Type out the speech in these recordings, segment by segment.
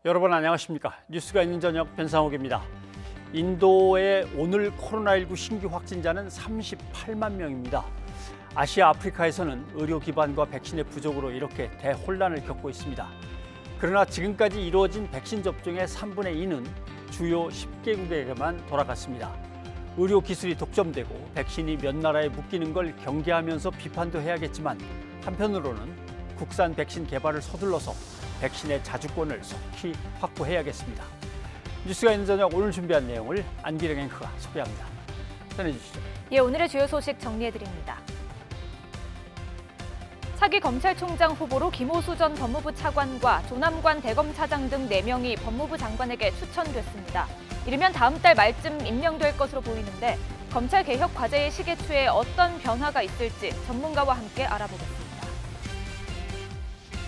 여러분 안녕하십니까? 뉴스가 있는 저녁 변상욱입니다. 인도의 오늘 코로나19 신규 확진자는 38만 명입니다. 아시아, 아프리카에서는 의료 기반과 백신의 부족으로 이렇게 대혼란을 겪고 있습니다. 그러나 지금까지 이루어진 백신 접종의 3분의 2는 주요 10개국에게만 돌아갔습니다. 의료 기술이 독점되고 백신이 몇 나라에 묶이는 걸 경계하면서 비판도 해야겠지만 한편으로는 국산 백신 개발을 서둘러서 백신의 자주권을 속히 확보해야겠습니다. 뉴스가 있는 저녁 오늘 준비한 내용을 안기령 앵커가 소개합니다. 전해주시죠. 오늘의 주요 소식 정리해드립니다. 차기 검찰총장 후보로 김호수 전 법무부 차관과 조남관 대검차장 등 4명이 법무부 장관에게 추천됐습니다. 이르면 다음 달 말쯤 임명될 것으로 보이는데 검찰개혁 과제의 시계추에 어떤 변화가 있을지 전문가와 함께 알아보겠습니다.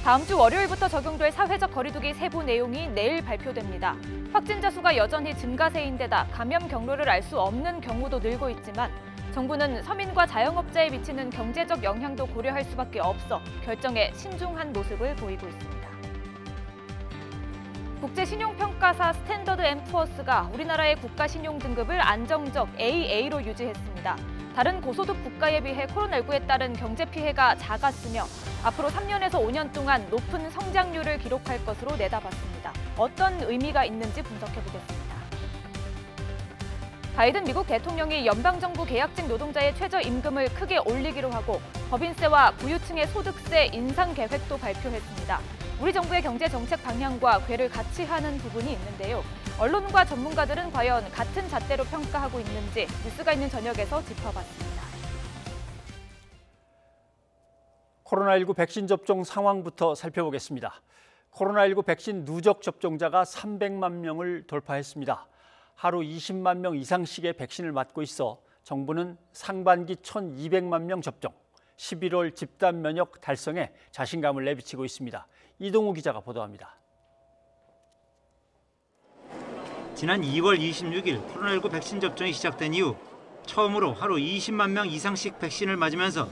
다음 주 월요일부터 적용될 사회적 거리두기 세부 내용이 내일 발표됩니다. 확진자 수가 여전히 증가세인데다 감염 경로를 알 수 없는 경우도 늘고 있지만 정부는 서민과 자영업자에 미치는 경제적 영향도 고려할 수밖에 없어 결정에 신중한 모습을 보이고 있습니다. 국제신용평가사 스탠더드 앤 푸어스가 우리나라의 국가신용 등급을 안정적 AA로 유지했습니다. 다른 고소득 국가에 비해 코로나19에 따른 경제 피해가 작았으며 앞으로 3년에서 5년 동안 높은 성장률을 기록할 것으로 내다봤습니다. 어떤 의미가 있는지 분석해보겠습니다. 바이든 미국 대통령이 연방정부 계약직 노동자의 최저임금을 크게 올리기로 하고 법인세와 부유층의 소득세 인상 계획도 발표했습니다. 우리 정부의 경제정책 방향과 궤를 같이 하는 부분이 있는데요. 언론과 전문가들은 과연 같은 잣대로 평가하고 있는지 뉴스가 있는 저녁에서 짚어봤습니다. 코로나19 백신 접종 상황부터 살펴보겠습니다. 코로나19 백신 누적 접종자가 300만 명을 돌파했습니다. 하루 20만 명 이상씩의 백신을 맞고 있어 정부는 상반기 1,200만 명 접종, 11월 집단 면역 달성에 자신감을 내비치고 있습니다. 이동우 기자가 보도합니다. 지난 2월 26일 코로나19 백신 접종이 시작된 이후 처음으로 하루 20만 명 이상씩 백신을 맞으면서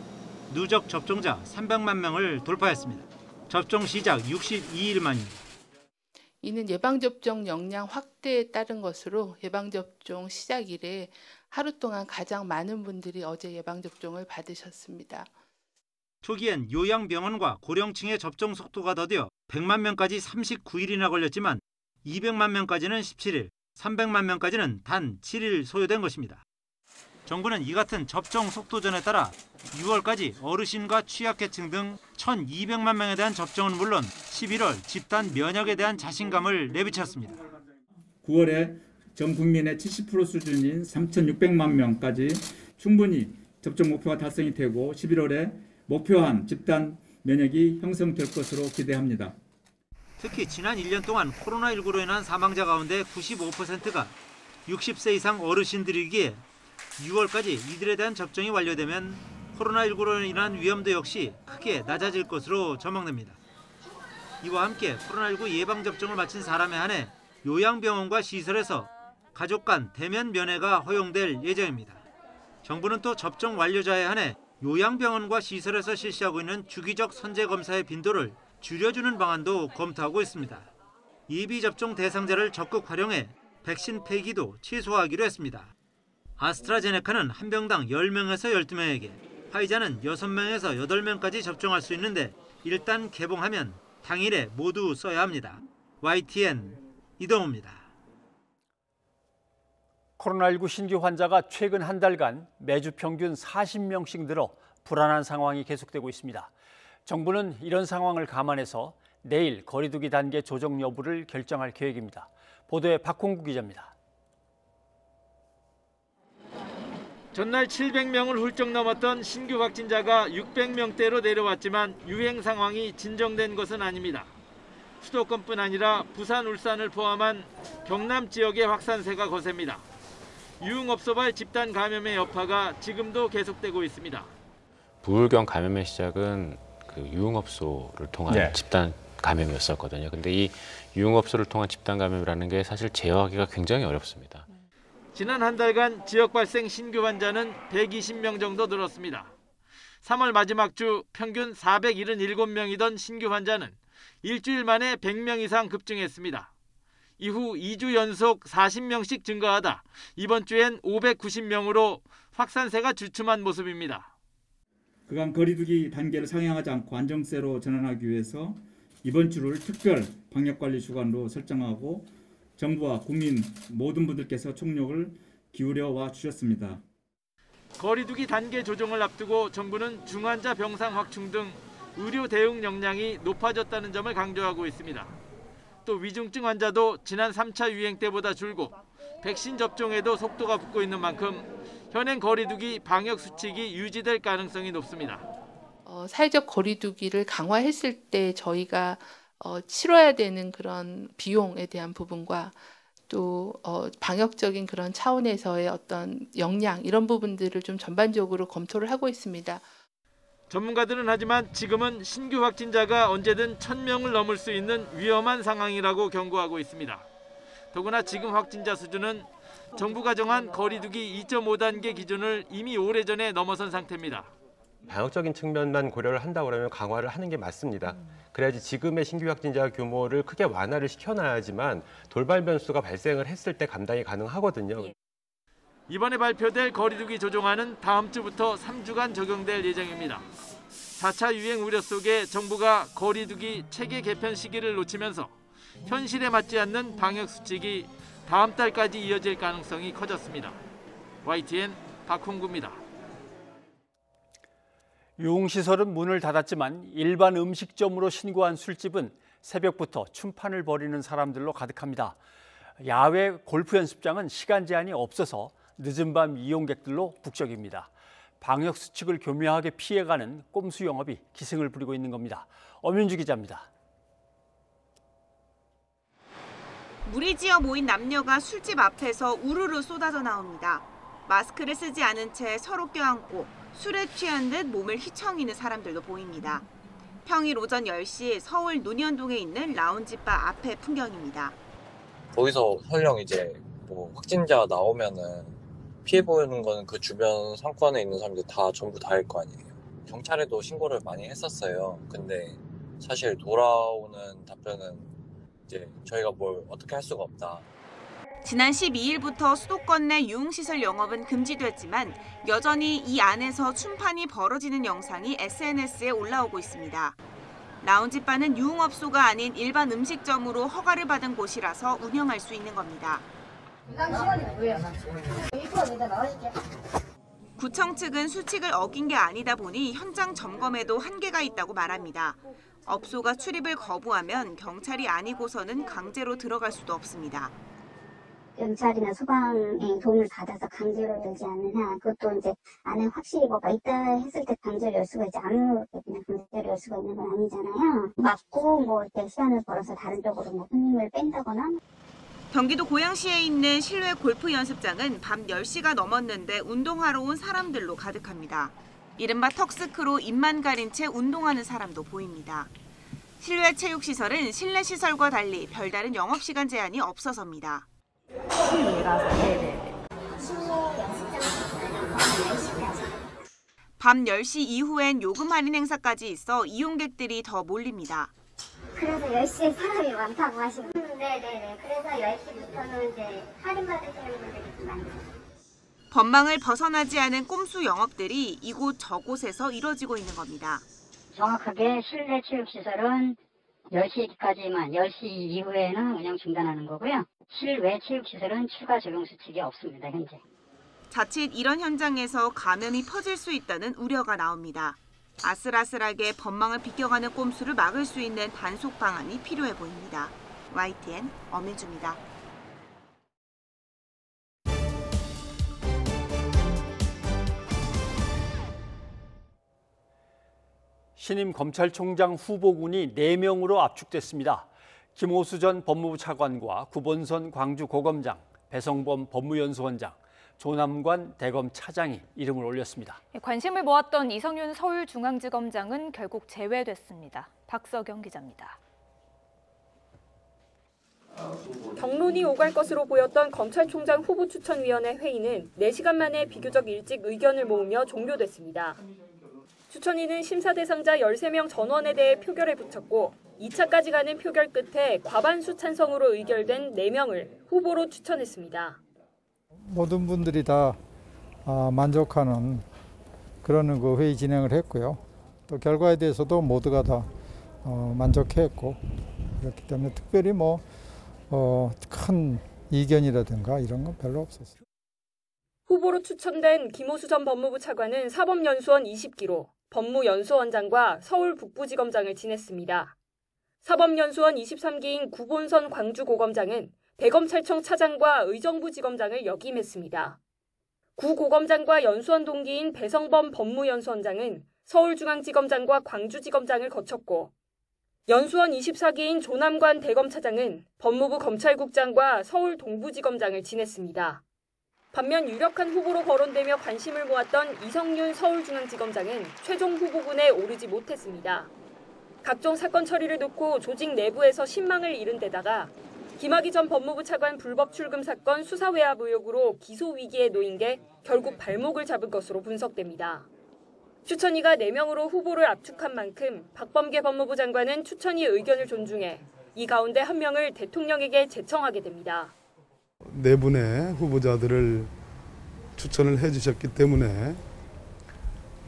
누적 접종자 300만 명을 돌파했습니다. 접종 시작 62일 만입니다. 이는 예방접종 역량 확대에 따른 것으로 예방접종 시작 이래 하루 동안 가장 많은 분들이 어제 예방접종을 받으셨습니다. 초기엔 요양병원과 고령층의 접종 속도가 더디어 100만 명까지 39일이나 걸렸지만 200만 명까지는 17일, 300만 명까지는 단 7일 소요된 것입니다. 정부는 이 같은 접종 속도전에 따라 6월까지 어르신과 취약계층 등 1,200만 명에 대한 접종은 물론 11월 집단 면역에 대한 자신감을 내비쳤습니다. 9월에 전 국민의 70% 수준인 3,600만 명까지 충분히 접종 목표가 달성이 되고 11월에 목표한 집단 면역이 형성될 것으로 기대합니다. 특히 지난 1년 동안 코로나19로 인한 사망자 가운데 95%가 60세 이상 어르신들이기에 6월까지 이들에 대한 접종이 완료되면 코로나19로 인한 위험도 역시 크게 낮아질 것으로 전망됩니다. 이와 함께 코로나19 예방접종을 마친 사람에 한해 요양병원과 시설에서 가족 간 대면 면회가 허용될 예정입니다. 정부는 또 접종 완료자에 한해 요양병원과 시설에서 실시하고 있는 주기적 선제검사의 빈도를 줄여주는 방안도 검토하고 있습니다. 예비접종 대상자를 적극 활용해 백신 폐기도 최소화하기로 했습니다. 아스트라제네카는 한 병당 10명에서 12명에게, 화이자는 6명에서 8명까지 접종할 수 있는데 일단 개봉하면 당일에 모두 써야 합니다. YTN 이동우입니다. 코로나19 신규 환자가 최근 한 달간 매주 평균 40명씩 늘어 불안한 상황이 계속되고 있습니다. 정부는 이런 상황을 감안해서 내일 거리두기 단계 조정 여부를 결정할 계획입니다. 보도에 박홍구 기자입니다. 전날 700명을 훌쩍 넘었던 신규 확진자가 600명대로 내려왔지만 유행 상황이 진정된 것은 아닙니다. 수도권뿐 아니라 부산, 울산을 포함한 경남 지역의 확산세가 거셉니다. 유흥업소발 집단 감염의 여파가 지금도 계속되고 있습니다. 부울경 감염의 시작은 그 유흥업소를 통한 집단 감염이었었거든요. 근데 이 유흥업소를 통한 집단 감염이라는 게 사실 제어하기가 굉장히 어렵습니다. 지난 한 달간 지역 발생 신규 환자는 120명 정도 늘었습니다. 3월 마지막 주 평균 477명이던 신규 환자는 일주일 만에 100명 이상 급증했습니다. 이후 2주 연속 40명씩 증가하다 이번 주엔 590명으로 확산세가 주춤한 모습입니다. 그간 거리두기 단계를 상향하지 않고 안정세로 전환하기 위해서 이번 주를 특별 방역관리 주간으로 설정하고 정부와 국민 모든 분들께서 총력을 기울여 와 주셨습니다. 거리두기 단계 조정을 앞두고 정부는 중환자 병상 확충 등 의료 대응 역량이 높아졌다는 점을 강조하고 있습니다. 또 위중증 환자도 지난 3차 유행 때보다 줄고 백신 접종에도 속도가 붙고 있는 만큼 현행 거리두기 방역 수칙이 유지될 가능성이 높습니다. 사회적 거리두기를 강화했을 때 저희가 치러야 되는 그런 비용에 대한 부분과 또 방역적인 그런 차원에서의 어떤 역량 이런 부분들을 좀 전반적으로 검토를 하고 있습니다. 전문가들은 하지만 지금은 신규 확진자가 언제든 1000명을 넘을 수 있는 위험한 상황이라고 경고하고 있습니다. 더구나 지금 확진자 수준은 정부가 정한 거리두기 2.5단계 기준을 이미 오래전에 넘어선 상태입니다. 방역적인 측면만 고려를 한다고 하면 강화를 하는 게 맞습니다. 그래야지 지금의 신규 확진자 규모를 크게 완화를 시켜놔야지만 돌발 변수가 발생을 했을 때 감당이 가능하거든요. 이번에 발표될 거리두기 조정안은 다음 주부터 3주간 적용될 예정입니다. 4차 유행 우려 속에 정부가 거리두기 체계 개편 시기를 놓치면서 현실에 맞지 않는 방역 수칙이 다음 달까지 이어질 가능성이 커졌습니다. YTN 박홍구입니다. 유흥시설은 문을 닫았지만 일반 음식점으로 신고한 술집은 새벽부터 춤판을 벌이는 사람들로 가득합니다. 야외 골프 연습장은 시간 제한이 없어서 늦은 밤 이용객들로 북적입니다. 방역 수칙을 교묘하게 피해가는 꼼수 영업이 기승을 부리고 있는 겁니다. 엄윤주 기자입니다. 무리지어 모인 남녀가 술집 앞에서 우르르 쏟아져 나옵니다. 마스크를 쓰지 않은 채 서로 껴안고 술에 취한 듯 몸을 휘청이는 사람들도 보입니다. 평일 오전 10시 서울 논현동에 있는 라운지바 앞의 풍경입니다. 거기서 설령 이제 뭐 확진자 나오면은 피해 보이는 거는 그 주변 상권에 있는 사람들 다 전부 다일 거 아니에요. 경찰에도 신고를 많이 했었어요. 근데 사실 돌아오는 답변은 이제 저희가 뭘 어떻게 할 수가 없다. 지난 12일부터 수도권 내 유흥시설 영업은 금지됐지만 여전히 이 안에서 춤판이 벌어지는 영상이 SNS에 올라오고 있습니다. 라운지바는 유흥업소가 아닌 일반 음식점으로 허가를 받은 곳이라서 운영할 수 있는 겁니다. 구청 측은 수칙을 어긴 게 아니다 보니 현장 점검에도 한계가 있다고 말합니다. 업소가 출입을 거부하면 경찰이 아니고서는 강제로 들어갈 수도 없습니다. 경찰이나 소방의 도움을 받아서 강제로 열지 않느냐, 그것도 이제 안에 확실히 뭐가 있다 했을 때 강제로 열 수가 있지, 아무렇게 그냥 강제로 열 수가 있는 건 아니잖아요. 막고 뭐 이렇게 시간을 벌어서 다른 쪽으로 뭐 손님을 뺀다거나. 경기도 고양시에 있는 실내 골프 연습장은 밤 10시가 넘었는데 운동하러 온 사람들로 가득합니다. 이른바 턱스크로 입만 가린 채 운동하는 사람도 보입니다. 실외 체육시설은 실내 시설과 달리 별다른 영업시간 제한이 없어서입니다. 밤 10시 이후엔 요금 할인 행사까지 있어 이용객들이 더 몰립니다. 그래서 10시에 사람이 많다고 하시고. 네네네. 그래서 10시부터는 이제 할인 받으시는 분들이 좀 많죠. 법망을 벗어나지 않은 꼼수 영업들이 이곳 저곳에서 이뤄지고 있는 겁니다. 정확하게 실내 체육시설은 10시까지만, 10시 이후에는 운영 중단하는 거고요. 실외 체육시설은 추가 적용 수칙이 없습니다, 현재. 자칫 이런 현장에서 감염이 퍼질 수 있다는 우려가 나옵니다. 아슬아슬하게 법망을 비껴가는 꼼수를 막을 수 있는 단속 방안이 필요해 보입니다. YTN 엄윤주입니다. 신임 검찰총장 후보군이 4명으로 압축됐습니다. 김호수 전 법무부 차관과 구본선 광주고검장, 배성범 법무연수원장, 조남관 대검 차장이 이름을 올렸습니다. 관심을 모았던 이성윤 서울중앙지검장은 결국 제외됐습니다. 박서경 기자입니다. 경론이 오갈 것으로 보였던 검찰총장 후보추천위원회 회의는 4시간 만에 비교적 일찍 의견을 모으며 종료됐습니다. 추천위는 심사 대상자 13명 전원에 대해 표결에 붙였고 2차까지 가는 표결 끝에 과반수 찬성으로 의결된 4명을 후보로 추천했습니다. 모든 분들이 다 만족하는 그런 그 회의 진행을 했고요. 또 결과에 대해서도 모두가 다 만족했고 그렇기 때문에 특별히 큰 이견이라든가 이런 건 별로 없었어요. 후보로 추천된 김호수 전 법무부 차관은 사법연수원 20기로 법무연수원장과 서울 북부지검장을 지냈습니다. 사법연수원 23기인 구본선 광주고검장은 대검찰청 차장과 의정부지검장을 역임했습니다. 구고검장과 연수원 동기인 배성범 법무연수원장은 서울중앙지검장과 광주지검장을 거쳤고 연수원 24기인 조남관 대검차장은 법무부 검찰국장과 서울 동부지검장을 지냈습니다. 반면 유력한 후보로 거론되며 관심을 모았던 이성윤 서울중앙지검장은 최종 후보군에 오르지 못했습니다. 각종 사건 처리를 놓고 조직 내부에서 신망을 잃은 데다가 김학의 전 법무부 차관 불법 출금 사건 수사 외압 의혹으로 기소 위기에 놓인 게 결국 발목을 잡은 것으로 분석됩니다. 추천위가 4명으로 후보를 압축한 만큼 박범계 법무부 장관은 추천위 의견을 존중해 이 가운데 1명을 대통령에게 제청하게 됩니다. 4분의 후보자들을 추천을 해주셨기 때문에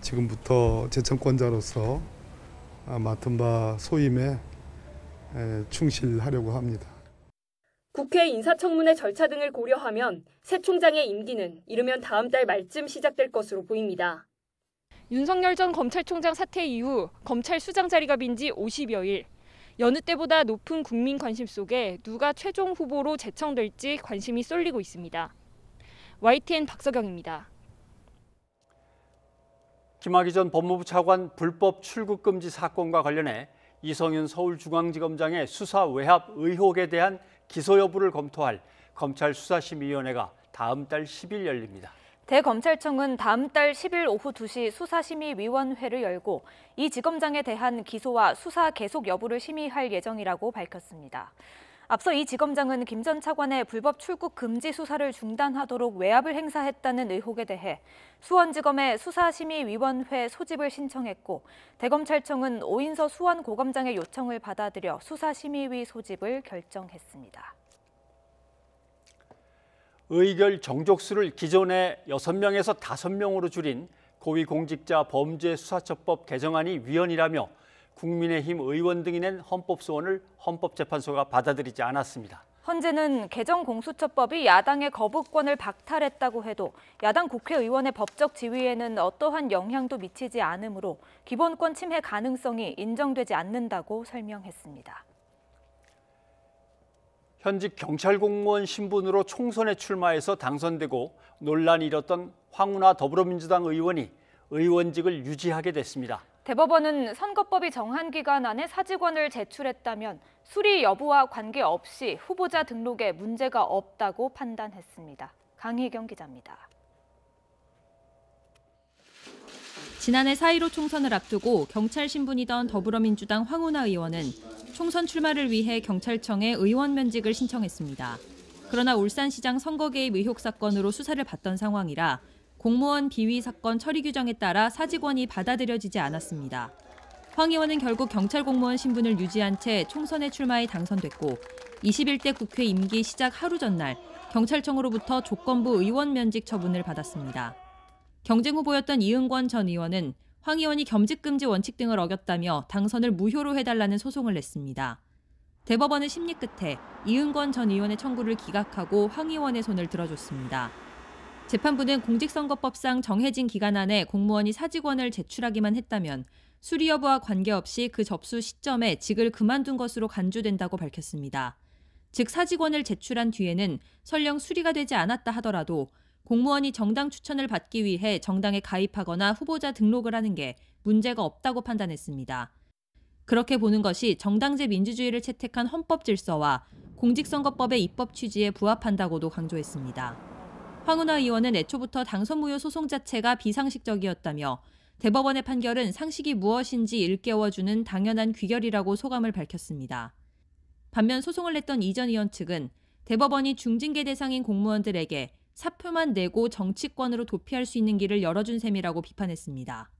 지금부터 제청권자로서 맡은 바 소임에 충실하려고 합니다. 국회 인사청문회 절차 등을 고려하면 새 총장의 임기는 이르면 다음 달 말쯤 시작될 것으로 보입니다. 윤석열 전 검찰총장 사퇴 이후 검찰 수장 자리가 빈 지 50여일. 여느 때보다 높은 국민 관심 속에 누가 최종 후보로 제청될지 관심이 쏠리고 있습니다. YTN 박서경입니다. 김학의 전 법무부 차관 불법 출국 금지 사건과 관련해 이성윤 서울중앙지검장의 수사 외압 의혹에 대한 기소 여부를 검토할 검찰 수사심의위원회가 다음 달 10일 열립니다. 대검찰청은 다음 달 10일 오후 2시 수사심의위원회를 열고 이 지검장에 대한 기소와 수사 계속 여부를 심의할 예정이라고 밝혔습니다. 앞서 이 지검장은 김 전 차관의 불법 출국 금지 수사를 중단하도록 외압을 행사했다는 의혹에 대해 수원지검에 수사심의위원회 소집을 신청했고 대검찰청은 오인서 수원고검장의 요청을 받아들여 수사심의위 소집을 결정했습니다. 의결 정족수를 기존의 6명에서 5명으로 줄인 고위공직자 범죄수사처법 개정안이 위헌이라며 국민의힘 의원 등이 낸 헌법소원을 헌법재판소가 받아들이지 않았습니다. 헌재는 개정공수처법이 야당의 거부권을 박탈했다고 해도 야당 국회의원의 법적 지위에는 어떠한 영향도 미치지 않으므로 기본권 침해 가능성이 인정되지 않는다고 설명했습니다. 현직 경찰 공무원 신분으로 총선에 출마해서 당선되고 논란이 일었던 황운하 더불어민주당 의원이 의원직을 유지하게 됐습니다. 대법원은 선거법이 정한 기간 안에 사직원을 제출했다면 수리 여부와 관계없이 후보자 등록에 문제가 없다고 판단했습니다. 강희경 기자입니다. 지난해 4.15 총선을 앞두고 경찰 신분이던 더불어민주당 황운하 의원은 총선 출마를 위해 경찰청에 의원 면직을 신청했습니다. 그러나 울산시장 선거 개입 의혹 사건으로 수사를 받던 상황이라 공무원 비위 사건 처리 규정에 따라 사직원이 받아들여지지 않았습니다. 황 의원은 결국 경찰 공무원 신분을 유지한 채 총선에 출마해 당선됐고 21대 국회 임기 시작 하루 전날 경찰청으로부터 조건부 의원 면직 처분을 받았습니다. 경쟁 후보였던 이은권 전 의원은 황 의원이 겸직금지 원칙 등을 어겼다며 당선을 무효로 해달라는 소송을 냈습니다. 대법원은 심리 끝에 이은권 전 의원의 청구를 기각하고 황 의원의 손을 들어줬습니다. 재판부는 공직선거법상 정해진 기간 안에 공무원이 사직원을 제출하기만 했다면 수리 여부와 관계없이 그 접수 시점에 직을 그만둔 것으로 간주된다고 밝혔습니다. 즉 사직원을 제출한 뒤에는 설령 수리가 되지 않았다 하더라도 공무원이 정당 추천을 받기 위해 정당에 가입하거나 후보자 등록을 하는 게 문제가 없다고 판단했습니다. 그렇게 보는 것이 정당제 민주주의를 채택한 헌법 질서와 공직선거법의 입법 취지에 부합한다고도 강조했습니다. 황운하 의원은 애초부터 당선 무효 소송 자체가 비상식적이었다며 대법원의 판결은 상식이 무엇인지 일깨워주는 당연한 귀결이라고 소감을 밝혔습니다. 반면 소송을 냈던 이 전 의원 측은 대법원이 중징계 대상인 공무원들에게 사표만 내고 정치권으로 도피할 수 있는 길을 열어준 셈이라고 비판했습니다.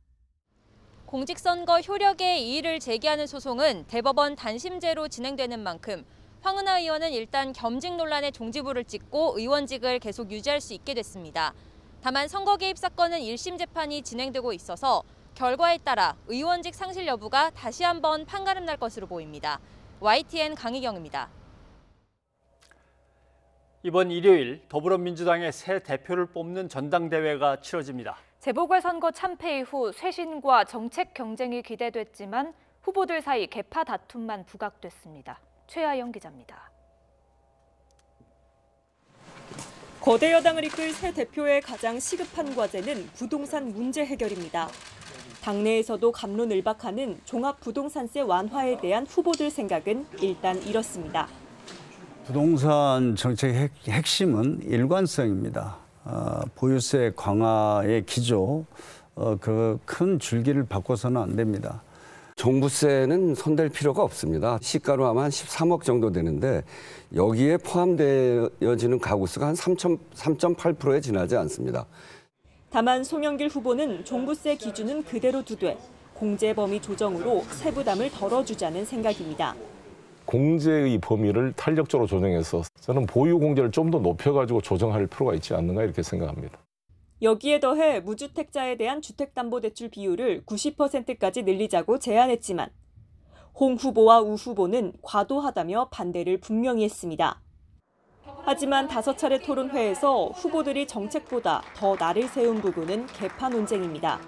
공직선거 효력에 이의를 제기하는 소송은 대법원 단심제로 진행되는 만큼 황운하 의원은 일단 겸직 논란의 종지부를 찍고 의원직을 계속 유지할 수 있게 됐습니다. 다만 선거 개입 사건은 1심 재판이 진행되고 있어서 결과에 따라 의원직 상실 여부가 다시 한번 판가름 날 것으로 보입니다. YTN 강희경입니다. 이번 일요일 더불어민주당의 새 대표를 뽑는 전당대회가 치러집니다. 재보궐선거 참패 이후 쇄신과 정책 경쟁이 기대됐지만 후보들 사이 계파 다툼만 부각됐습니다. 최하영 기자입니다. 거대 여당을 이끌 새 대표의 가장 시급한 과제는 부동산 문제 해결입니다. 당내에서도 갑론을박하는 종합부동산세 완화에 대한 후보들 생각은 일단 이렇습니다. 부동산 정책의 핵심은 일관성입니다. 보유세 강화의 기조, 그 큰 줄기를 바꿔서는 안 됩니다. 종부세는 손댈 필요가 없습니다. 시가로 하면 한 13억 정도 되는데 여기에 포함되어지는 가구 수가 한 3.8%에 지나지 않습니다. 다만 송영길 후보는 종부세 기준은 그대로 두되 공제 범위 조정으로 세부담을 덜어주자는 생각입니다. 공제의 범위를 탄력적으로 조정해서 저는 보유 공제를 좀 더 높여가지고 조정할 필요가 있지 않는가 이렇게 생각합니다. 여기에 더해 무주택자에 대한 주택담보대출 비율을 90%까지 늘리자고 제안했지만 홍 후보와 우 후보는 과도하다며 반대를 분명히 했습니다. 하지만 5차례 토론회에서 후보들이 정책보다 더 날을 세운 부분은 계파 논쟁입니다.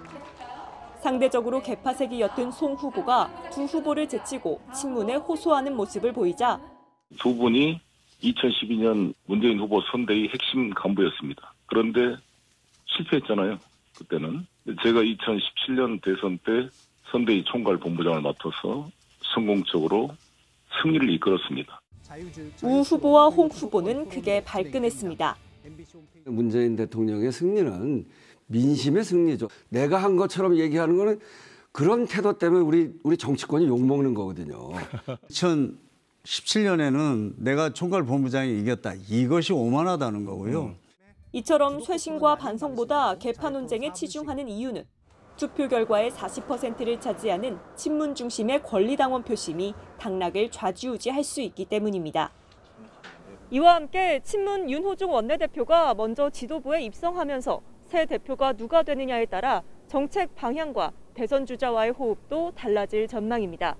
상대적으로 계파색이 옅은 송 후보가 두 후보를 제치고 친문에 호소하는 모습을 보이자 두 분이 2012년 문재인 후보 선대위 핵심 간부였습니다. 그런데 실패했잖아요. 그때는. 제가 2017년 대선 때 선대위 총괄 본부장을 맡아서 성공적으로 승리를 이끌었습니다. 우 후보와 홍 후보는 크게 발끈했습니다. 문재인 대통령의 승리는 민심의 승리죠. 내가 한 것처럼 얘기하는 거는 그런 태도 때문에 우리 정치권이 욕먹는 거거든요. 2017년에는 내가 총괄 본부장이 이겼다. 이것이 오만하다는 거고요. 이처럼 쇄신과 반성보다 계파 논쟁에 치중하는 이유는 투표 결과의 40%를 차지하는 친문 중심의 권리당원 표심이 당락을 좌지우지할 수 있기 때문입니다. 이와 함께 친문 윤호중 원내대표가 먼저 지도부에 입성하면서 새 대표가 누가 되느냐에 따라 정책 방향과 대선 주자와의 호흡도 달라질 전망입니다.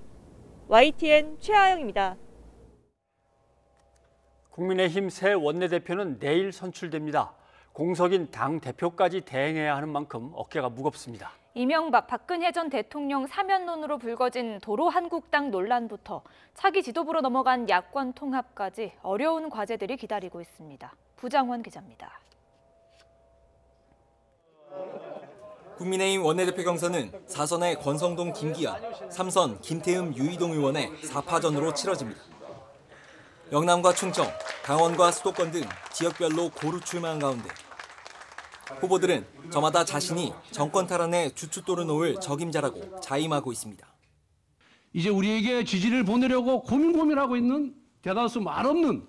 YTN 최하영입니다. 국민의힘 새 원내대표는 내일 선출됩니다. 공석인 당대표까지 대행해야 하는 만큼 어깨가 무겁습니다. 이명박, 박근혜 전 대통령 사면론으로 불거진 도로 한국당 논란부터 차기 지도부로 넘어간 야권 통합까지 어려운 과제들이 기다리고 있습니다. 부장원 기자입니다. 국민의힘 원내대표 경선은 4선의 권성동, 김기현, 3선 김태흠, 유이동 의원의 4파전으로 치러집니다. 영남과 충청, 강원과 수도권 등 지역별로 고루 출마한 가운데 후보들은 저마다 자신이 정권 탈환에 주춧돌을 놓을 적임자라고 자임하고 있습니다. 이제 우리에게 지지를 보내려고 고민하고 있는 대다수 말없는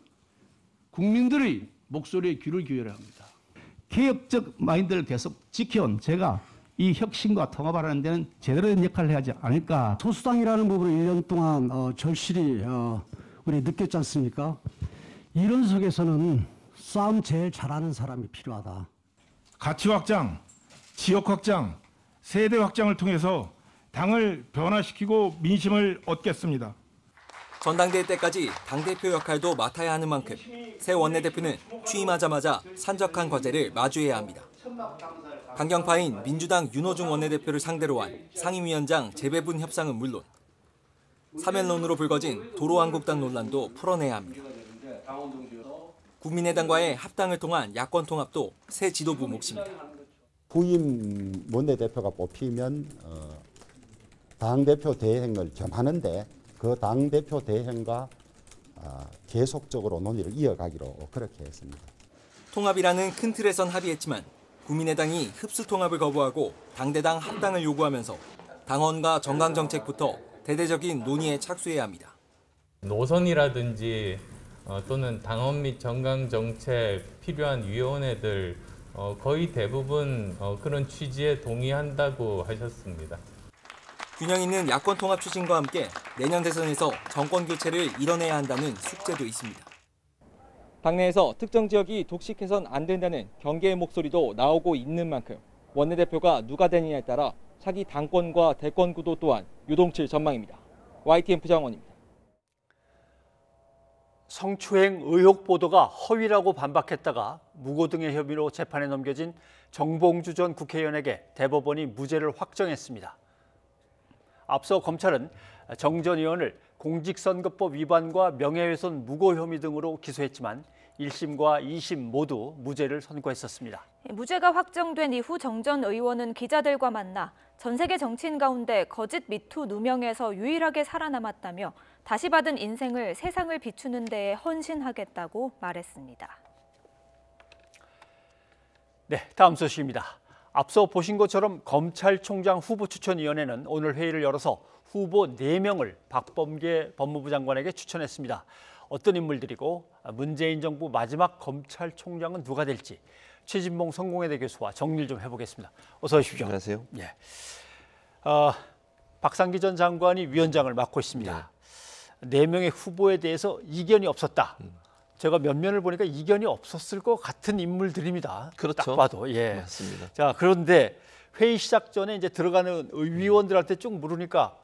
국민들의 목소리에 귀를 기울여야 합니다. 개혁적 마인드를 계속 지켜온 제가 이 혁신과 통합하는 데는 제대로 된 역할을 해야지 않을까. 소수당이라는 부분을 1년 동안 절실히 우리 느꼈지 않습니까? 이런 속에서는 싸움 제일 잘하는 사람이 필요하다. 가치 확장, 지역 확장, 세대 확장을 통해서 당을 변화시키고 민심을 얻겠습니다. 전당대회 때까지 당대표 역할도 맡아야 하는 만큼 새 원내대표는 취임하자마자 산적한 과제를 마주해야 합니다. 강경파인 민주당 윤호중 원내대표를 상대로 한 상임위원장 재배분 협상은 물론 사면론으로 불거진 도로한국당 논란도 풀어내야 합니다. 국민의당과의 합당을 통한 야권 통합도 새 지도부 몫입니다. 후임 원내대표가 뽑히면 당대표 대행을 겸하는데 그 당대표 대행과 계속적으로 논의를 이어가기로 그렇게 했습니다. 통합이라는 큰 틀에선 합의했지만 국민의당이 흡수 통합을 거부하고 당대당 합당을 요구하면서 당원과 정강정책부터 대대적인 논의에 착수해야 합니다. 노선이라든지 또는 당원 및 정강정책 필요한 위원회들 거의 대부분 그런 취지에 동의한다고 하셨습니다. 균형 있는 야권 통합 추진과 함께 내년 대선에서 정권 교체를 이뤄내야 한다는 숙제도 있습니다. 당내에서 특정 지역이 독식해선 안 된다는 경계의 목소리도 나오고 있는 만큼 원내대표가 누가 되느냐에 따라 차기 당권과 대권 구도 또한 유동칠 전망입니다. YTN 부장원입니다. 성추행 의혹 보도가 허위라고 반박했다가 무고 등의 혐의로 재판에 넘겨진 정봉주 전 국회의원에게 대법원이 무죄를 확정했습니다. 앞서 검찰은 정 전 의원을 공직선거법 위반과 명예훼손 무고 혐의 등으로 기소했지만 1심과 2심 모두 무죄를 선고했었습니다. 무죄가 확정된 이후 정 전 의원은 기자들과 만나 전 세계 정치인 가운데 거짓 미투 누명에서 유일하게 살아남았다며 다시 받은 인생을 세상을 비추는 데에 헌신하겠다고 말했습니다. 네, 다음 소식입니다. 앞서 보신 것처럼 검찰총장 후보추천위원회는 오늘 회의를 열어서 후보 4명을 박범계 법무부 장관에게 추천했습니다. 어떤 인물들이고 문재인 정부 마지막 검찰총장은 누가 될지 최진봉 성공회대 교수와 정리를 좀 해보겠습니다. 어서 오십시오. 안녕하세요. 예. 박상기 전 장관이 위원장을 맡고 있습니다. 4명의 후보에 대해서 이견이 없었다. 제가 면면을 보니까 이견이 없었을 것 같은 인물들입니다. 그렇죠. 딱 봐도. 예. 맞습니다. 자, 그런데 회의 시작 전에 이제 들어가는 의원들한테 쭉 물으니까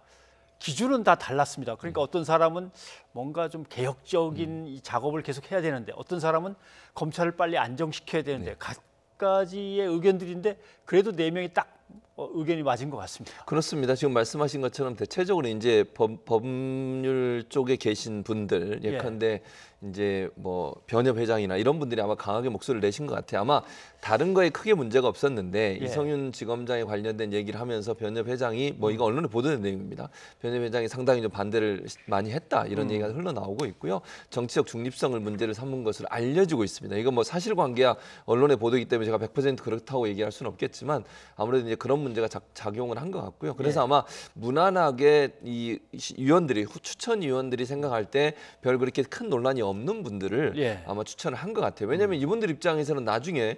기준은 다 달랐습니다. 그러니까 어떤 사람은 뭔가 좀 개혁적인 이 작업을 계속 해야 되는데 어떤 사람은 검찰을 빨리 안정시켜야 되는데 각가지의 의견들인데 그래도 4명이 딱 의견이 맞은 것 같습니다. 그렇습니다. 지금 말씀하신 것처럼 대체적으로 이제 법률 쪽에 계신 분들 예컨대 이제 뭐 변협 회장이나 이런 분들이 아마 강하게 목소리를 내신 것 같아요. 아마 다른 거에 크게 문제가 없었는데 이성윤 지검장에 관련된 얘기를 하면서 변협 회장이 뭐 이거 언론에 보도된 내용입니다. 변협 회장이 상당히 좀 반대를 많이 했다 이런 얘기가 흘러나오고 있고요. 정치적 중립성을 문제를 삼은 것을 알려주고 있습니다. 이거 뭐 사실관계야 언론에 보도이기 때문에 제가 100% 그렇다고 얘기할 수는 없겠지만 아무래도 이제 그런 문제가 작용을 한 것 같고요. 그래서 아마 무난하게 이 위원들이 추천 위원들이 생각할 때 별 그렇게 큰 논란이 없는 분들을 아마 추천을 한 것 같아요. 왜냐하면 이분들 입장에서는 나중에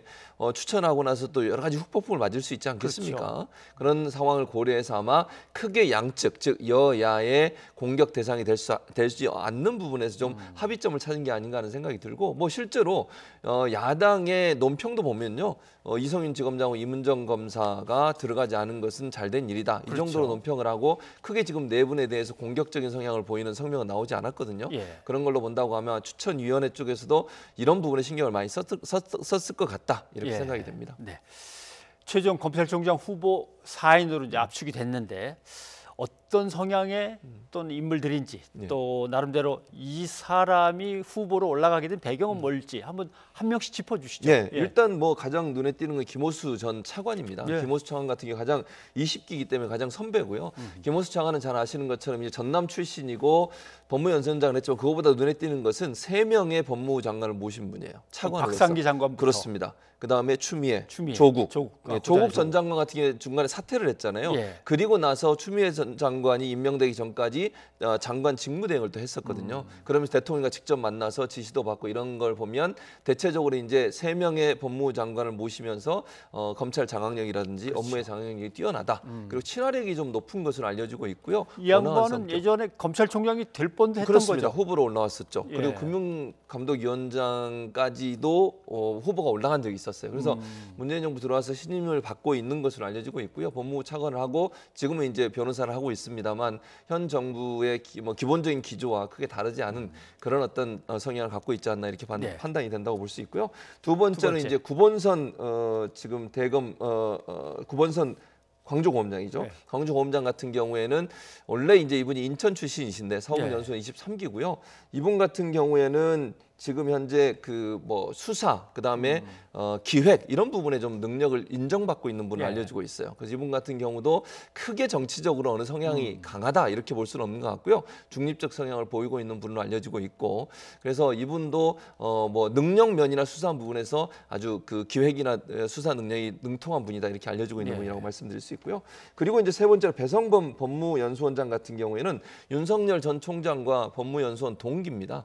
추천하고 나서 또 여러 가지 후폭풍을 맞을 수 있지 않겠습니까? 그렇죠. 그런 상황을 고려해서 아마 크게 양측 즉 여야의 공격 대상이 되지 않는 부분에서 좀 합의점을 찾은 게 아닌가 하는 생각이 들고 뭐 실제로 야당의 논평도 보면요. 이성윤 지검장과 이문정 검사가 들어가지 않은 것은 잘된 일이다. 이 정도로 논평을 하고 크게 지금 4분에 대해서 공격적인 성향을 보이는 성명은 나오지 않았거든요. 그런 걸로 본다고 하면 추천위원회 쪽에서도 이런 부분에 신경을 많이 썼을 것 같다. 이렇게 생각이 됩니다. 네. 최종 검찰총장 후보 4인으로 이제 압축이 됐는데 어떤 성향의 또는 인물들인지 또 나름대로 이 사람이 후보로 올라가게 된 배경은 뭘지 한번 한 명씩 짚어주시죠. 일단 뭐 가장 눈에 띄는 건 김호수 전 차관입니다. 김호수 차관 같은 경우 가장 20기이기 때문에 가장 선배고요. 김호수 차관은 잘 아시는 것처럼 이제 전남 출신이고 법무연수원장을 했지만 그거보다 눈에 띄는 것은 3명의 법무부 장관을 모신 분이에요. 차관으로서. 박상기 장관부터. 그렇습니다. 그다음에 추미애. 조국 전 장관 같은 경우에 중간에 사퇴를 했잖아요. 그리고 나서 추미애 전 장관이 임명되기 전까지 장관 직무대행을 또 했었거든요. 그러면서 대통령과 직접 만나서 지시도 받고 이런 걸 보면 대체적으로 이제 3명의 법무부 장관을 모시면서 검찰 장악력이라든지 업무의 장악력이 뛰어나다. 그리고 친화력이 좀 높은 것으로 알려지고 있고요. 이 양반은 예전에 검찰총장이 될 뻔도 했던 그렇습니다. 거죠. 후보로 올라왔었죠. 그리고 금융감독위원장까지도 후보가 올라간 적이 있었어요. 그래서 문재인 정부 들어와서 신임을 받고 있는 것으로 알려지고 있고요. 법무부 차관을 하고 지금은 이제 변호사를 하고 있습니다만 현 정부의 기본적인 기조와 크게 다르지 않은 그런 어떤 성향을 갖고 있지 않나 이렇게 판단이 된다고 볼 수 있고요. 두 번째는 이제 구본선 지금 대검 구본선 광주고검장이죠. 광주고검장 같은 경우에는 원래 이제 이분이 인천 출신이신데 사법연수원 23기고요. 이분 같은 경우에는 지금 현재 그 뭐 수사 그다음에 기획 이런 부분에 좀 능력을 인정받고 있는 분으로 알려지고 있어요. 그래서 이분 같은 경우도 크게 정치적으로 어느 성향이 강하다 이렇게 볼 수는 없는 것 같고요. 중립적 성향을 보이고 있는 분으로 알려지고 있고 그래서 이분도 뭐 능력 면이나 수사 부분에서 아주 그 기획이나 수사 능력이 능통한 분이다 이렇게 알려지고 있는 분이라고 말씀드릴 수 있고요. 그리고 이제 세 번째로 배성범 법무연수원장 같은 경우에는 윤석열 전 총장과 법무연수원 동기입니다.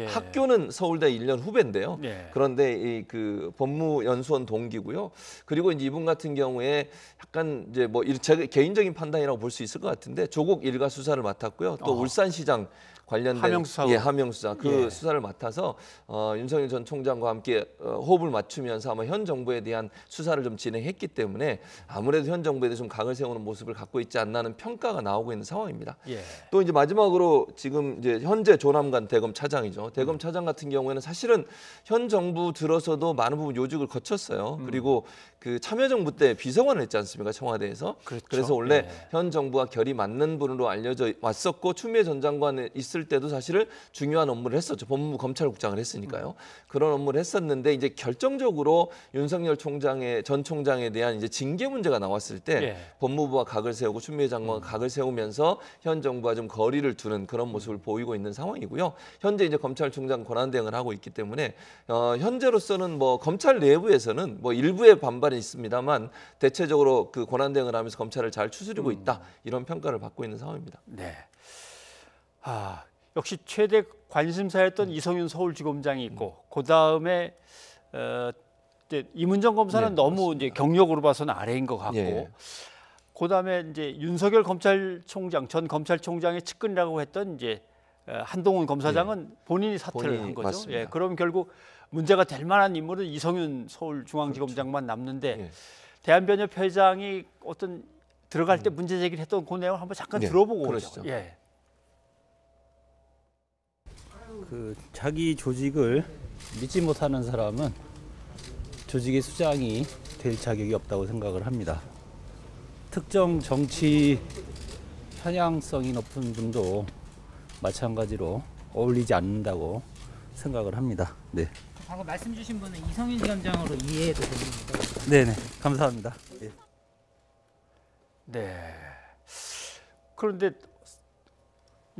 학교는 같은 서울대 1년 후배인데요. 네. 그런데 이 그 법무연수원 동기고요. 그리고 이제 이분 같은 경우에 약간 이제 뭐 제 개인적인 판단이라고 볼 수 있을 것 같은데 조국 일가 수사를 맡았고요. 또 울산시장 관련된 하명수사. 예, 하명수사 그 예. 수사를 맡아서 윤석열 전 총장과 함께 호흡을 맞추면서 아마 현 정부에 대한 수사를 좀 진행했기 때문에 아무래도 현 정부에 대해서 좀 각을 세우는 모습을 갖고 있지 않나는 평가가 나오고 있는 상황입니다. 예. 또 이제 마지막으로 지금 이제 현재 조남관 대검 차장이죠. 대검 차장 같은 경우에는 사실은 현 정부 들어서도 많은 부분 요직을 거쳤어요. 그리고 그 참여정부 때 비서관을 했지 않습니까? 청와대에서. 그렇죠. 그래서 원래 예. 현 정부와 결이 맞는 분으로 알려져 왔었고 추미애 전 장관에 있을 때도 사실은 중요한 업무를 했었죠. 법무부 검찰국장을 했으니까요. 그런 업무를 했었는데 이제 결정적으로 윤석열 전 총장에 대한 이제 징계 문제가 나왔을 때 예. 법무부와 각을 세우고 추미애 장관과 각을 세우면서 현 정부와 좀 거리를 두는 그런 모습을 보이고 있는 상황이고요. 현재 이제 검찰총장 권한대행을 하고 있기 때문에 현재로서는 뭐 검찰 내부에서는 뭐 일부의 반발이 있습니다만 대체적으로 그 권한대행을 하면서 검찰을 잘 추스리고 있다 이런 평가를 받고 있는 상황입니다. 네. 역시 최대 관심사였던 이성윤 서울지검장이 있고 그 다음에 이제 이문정 검사는 네, 너무 맞습니다. 이제 경력으로 봐서는 아래인 것 같고 예. 그 다음에 이제 윤석열 검찰총장 전 검찰총장의 측근이라고 했던 이제 한동훈 검사장은 본인이 사퇴를 본인이 한 거죠. 맞습니다. 예, 그럼 결국 문제가 될 만한 인물은 이성윤 서울중앙지검장만 남는데 예. 대한변협 회장이 어떤 들어갈 때 문제 제기를 했던 그 내용 한번 잠깐 예, 들어보고 그러시죠. 오죠. 예. 그 자기 조직을 믿지 못하는 사람은 조직의 수장이 될 자격이 없다고 생각을 합니다. 특정 정치 편향성이 높은 분도 마찬가지로 어울리지 않는다고 생각을 합니다. 네. 방금 말씀 주신 분은 이성윤 지검장으로 이해해도 됩니까? 네네. 감사합니다. 예. 네. 그런데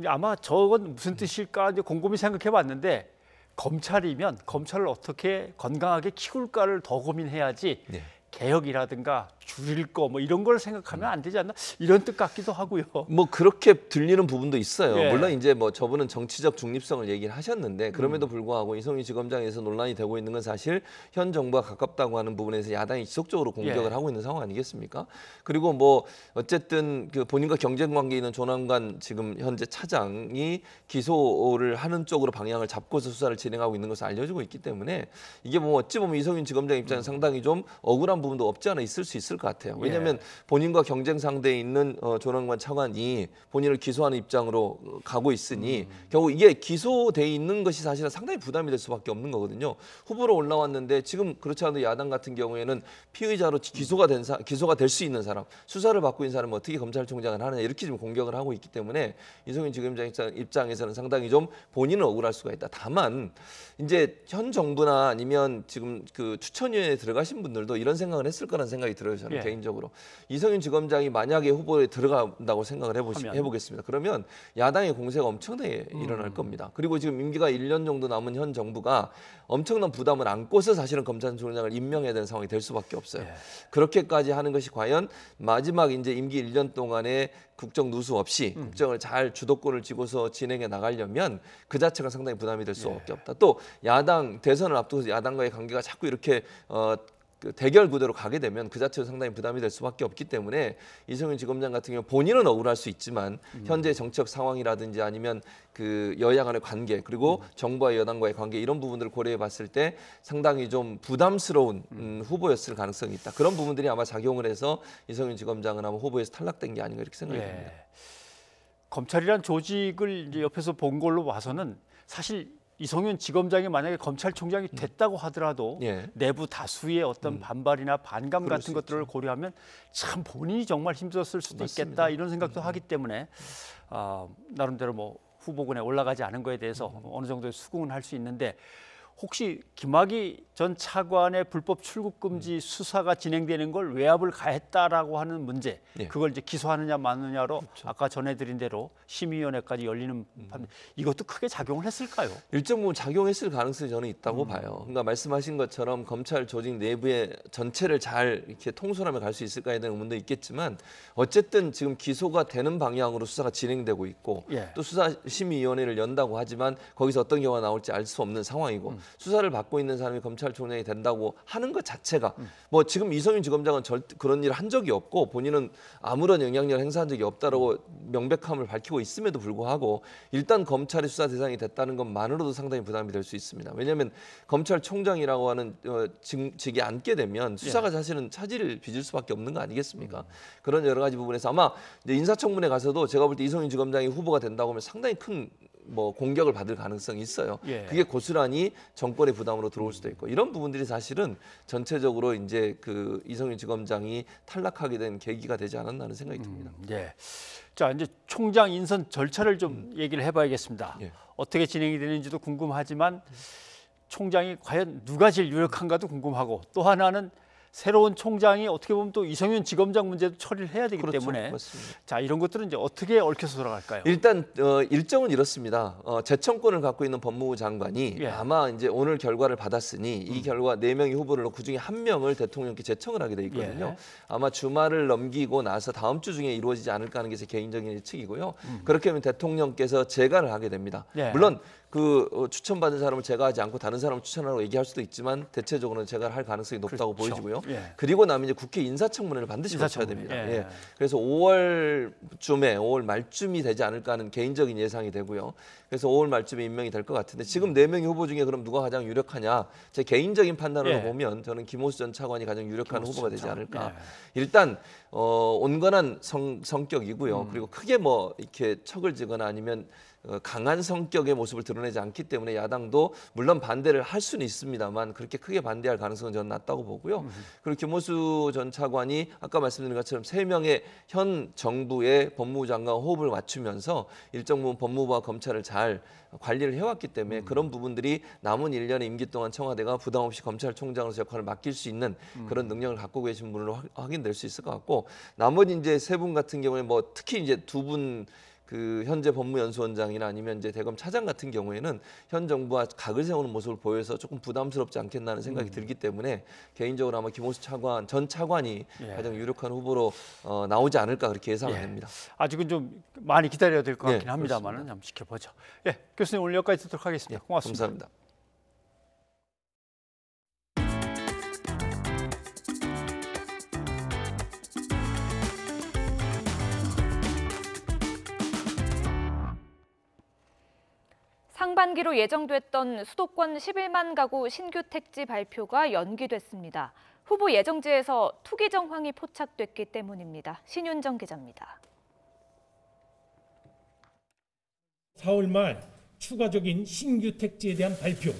아마 저건 무슨 뜻일까 이제 곰곰이 생각해봤는데 검찰이면 검찰을 어떻게 건강하게 키울까를 더 고민해야지 네. 개혁이라든가 줄일 거 뭐 이런 걸 생각하면 안 되지 않나 이런 뜻 같기도 하고요. 뭐 그렇게 들리는 부분도 있어요. 예. 물론 이제 뭐 저분은 정치적 중립성을 얘기를 하셨는데 그럼에도 불구하고 이성윤 지검장에서 논란이 되고 있는 건 사실 현 정부와 가깝다고 하는 부분에서 야당이 지속적으로 공격을 예. 하고 있는 상황 아니겠습니까? 그리고 뭐 어쨌든 그 본인과 경쟁 관계에 있는 조남관 지금 현재 차장이 기소를 하는 쪽으로 방향을 잡고서 수사를 진행하고 있는 것으로 알려지고 있기 때문에 이게 뭐 어찌 보면 이성윤 지검장 입장에서 상당히 좀 억울한 부분도 없지 않아 있을 수 있을 것 같아요. 왜냐하면 본인과 경쟁 상대에 있는 조남관 차관이 본인을 기소하는 입장으로 가고 있으니 결국 이게 기소돼 있는 것이 사실은 상당히 부담이 될 수밖에 없는 거거든요. 후보로 올라왔는데 지금 그렇지 않아도 야당 같은 경우에는 피의자로 기소가 될 수 있는 사람, 수사를 받고 있는 사람은 어떻게 검찰총장을 하느냐 이렇게 좀 공격을 하고 있기 때문에 이성윤 지검장 입장에서는 상당히 좀 본인은 억울할 수가 있다. 다만 이제 현 정부나 아니면 지금 그 추천위원회에 들어가신 분들도 이런 생각을 했을 거라는 생각이 들어요. 저는 예. 개인적으로. 이성윤 지검장이 만약에 후보에 들어간다고 생각을 해보겠습니다. 그러면 야당의 공세가 엄청나게 일어날 겁니다. 그리고 지금 임기가 1년 정도 남은 현 정부가 엄청난 부담을 안고서 사실은 검찰총장을 임명해야 되는 상황이 될 수밖에 없어요. 예. 그렇게까지 하는 것이 과연 마지막 이제 임기 1년 동안에 국정 누수 없이 국정을 잘 주도권을 쥐고서 진행해 나가려면 그 자체가 상당히 부담이 될 수밖에 없다. 또 야당 대선을 앞두고서 야당과의 관계가 자꾸 이렇게 그 대결 구도로 가게 되면 그 자체로 상당히 부담이 될 수밖에 없기 때문에 이성윤 지검장 같은 경우 본인은 억울할 수 있지만 현재 정치적 상황이라든지 아니면 그 여야 간의 관계 그리고 정부와 여당과의 관계 이런 부분들을 고려해 봤을 때 상당히 좀 부담스러운 후보였을 가능성이 있다. 그런 부분들이 아마 작용을 해서 이성윤 지검장은 아마 후보에서 탈락된 게 아닌가 이렇게 생각이 듭니다. 검찰이란 조직을 이제 옆에서 본 걸로 봐서는 사실 이성윤 지검장이 만약에 검찰총장이 됐다고 하더라도 예. 내부 다수의 어떤 반발이나 반감 그럴 같은 수 것들을 있죠. 고려하면 참 본인이 정말 힘들었을 수도 맞습니다. 있겠다 이런 생각도 하기 때문에 나름대로 뭐 후보군에 올라가지 않은 거에 대해서 어느 정도의 수긍은 할 수 있는데 혹시 김학의 전 차관의 불법 출국 금지 수사가 진행되는 걸 외압을 가했다라고 하는 문제, 그걸 이제 기소하느냐 마느냐로 아까 전해드린 대로 심의위원회까지 열리는 판단, 이것도 크게 작용을 했을까요? 일정 부분 작용했을 가능성이 저는 있다고 봐요. 그러니까 말씀하신 것처럼 검찰 조직 내부의 전체를 잘 이렇게 통솔하며 갈 수 있을까에 대한 의문도 있겠지만 어쨌든 지금 기소가 되는 방향으로 수사가 진행되고 있고 또 수사심의위원회를 연다고 하지만 거기서 어떤 경우가 나올지 알 수 없는 상황이고 수사를 받고 있는 사람이 검찰총장이 된다고 하는 것 자체가 뭐 지금 이성윤 지검장은 절대 그런 일을 한 적이 없고 본인은 아무런 영향력을 행사한 적이 없다라고 명백함을 밝히고 있음에도 불구하고 일단 검찰의 수사 대상이 됐다는 것만으로도 상당히 부담이 될 수 있습니다. 왜냐하면 검찰총장이라고 하는 직에 앉게 되면 수사가 사실은 차질을 빚을 수밖에 없는 거 아니겠습니까? 그런 여러 가지 부분에서 아마 이제 인사청문회 가서도 제가 볼 때 이성윤 지검장이 후보가 된다고 하면 상당히 큰 뭐 공격을 받을 가능성이 있어요. 그게 고스란히 정권의 부담으로 들어올 수도 있고 이런 부분들이 사실은 전체적으로 이제 그 이성윤 지검장이 탈락하게 된 계기가 되지 않았나 하는 생각이 듭니다. 자, 이제 총장 인선 절차를 좀 얘기를 해봐야겠습니다. 어떻게 진행이 되는지도 궁금하지만 총장이 과연 누가 제일 유력한가도 궁금하고 또 하나는 새로운 총장이 어떻게 보면 또 이성윤 지검장 문제도 처리를 해야 되기 때문에 맞습니다. 자, 이런 것들은 이제 어떻게 얽혀서 돌아갈까요? 일단 일정은 이렇습니다. 재청권을 갖고 있는 법무부 장관이 아마 이제 오늘 결과를 받았으니 이 결과 4명의 후보를 넣고 그중에 1명을 대통령께 제청을 하게 돼 있거든요. 아마 주말을 넘기고 나서 다음 주 중에 이루어지지 않을까 하는 게 제 개인적인 예측이고요. 그렇게 하면 대통령께서 재가를 하게 됩니다. 물론 그 추천받은 사람을 제거하지 않고 다른 사람을 추천하라고 얘기할 수도 있지만 대체적으로는 제거를 할 가능성이 높다고 보여지고요. 그리고 나면 이제 국회 인사청문회를 반드시 거쳐야 됩니다. 그래서 5월쯤에 5월 말쯤이 되지 않을까 하는 개인적인 예상이 되고요. 그래서 5월 말쯤에 임명이 될 것 같은데 지금 4명의 후보 중에 그럼 누가 가장 유력하냐? 제 개인적인 판단으로 보면 저는 김호수 전 차관이 가장 유력한 후보가 되지 않을까. 일단 온건한 성격이고요. 그리고 크게 뭐 이렇게 척을 지거나 아니면 강한 성격의 모습을 드러내지 않기 때문에 야당도 물론 반대를 할 수는 있습니다만 그렇게 크게 반대할 가능성은 저는 낮다고 보고요. 그리고 김호수 전 차관이 아까 말씀드린 것처럼 3명의 현 정부의 법무부 장관 호흡을 맞추면서 일정 부분 법무부와 검찰을 잘 관리를 해왔기 때문에 그런 부분들이 남은 1년의 임기 동안 청와대가 부담 없이 검찰총장으로서 역할을 맡길 수 있는 그런 능력을 갖고 계신 분으로 확인될 수 있을 것 같고 나머지 이제 3분 같은 경우에 뭐 특히 이제 2분 그 현재 법무연수원장이나 아니면 이제 대검 차장 같은 경우에는 현 정부와 각을 세우는 모습을 보여서 조금 부담스럽지 않겠나 하는 생각이 들기 때문에 개인적으로 아마 김호수 차관 전 차관이 가장 유력한 후보로 나오지 않을까 그렇게 예상을 합니다. 아직은 좀 많이 기다려야 될 것 같긴 합니다만은 한번 지켜보죠. 교수님 오늘 여기까지 듣도록 하겠습니다. 고맙습니다. 감사합니다. 상반기로 예정됐던 수도권 11만 가구 신규 택지 발표가 연기됐습니다. 후보 예정지에서 투기 정황이 포착됐기 때문입니다. 신윤정 기자입니다. 4월 말 추가적인 신규 택지에 대한 발표,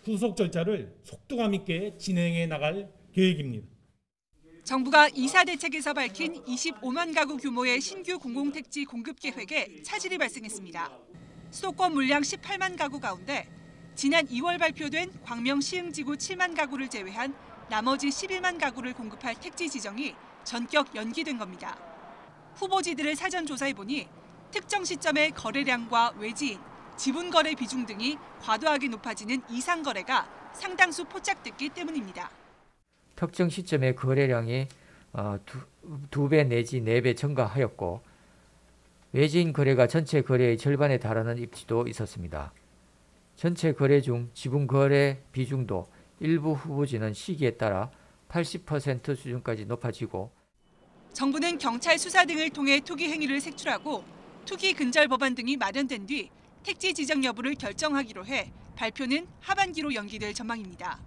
후속 절차를 속도감 있게 진행해 나갈 계획입니다. 정부가 이사 대책에서 밝힌 25만 가구 규모의 신규 공공택지 공급 계획에 차질이 발생했습니다. 수도권 물량 18만 가구 가운데 지난 2월 발표된 광명 시흥지구 7만 가구를 제외한 나머지 11만 가구를 공급할 택지 지정이 전격 연기된 겁니다. 후보지들을 사전 조사해보니 특정 시점의 거래량과 외지인, 지분 거래 비중 등이 과도하게 높아지는 이상 거래가 상당수 포착됐기 때문입니다. 특정 시점의 거래량이 2배 내지 4배 증가하였고 외지인 거래가 전체 거래의 절반에 달하는 입지도 있었습니다. 전체 거래 중 지분 거래 비중도 일부 후보지는 시기에 따라 80% 수준까지 높아지고 정부는 경찰 수사 등을 통해 투기 행위를 색출하고 투기 근절 법안 등이 마련된 뒤 택지 지정 여부를 결정하기로 해 발표는 하반기로 연기될 전망입니다.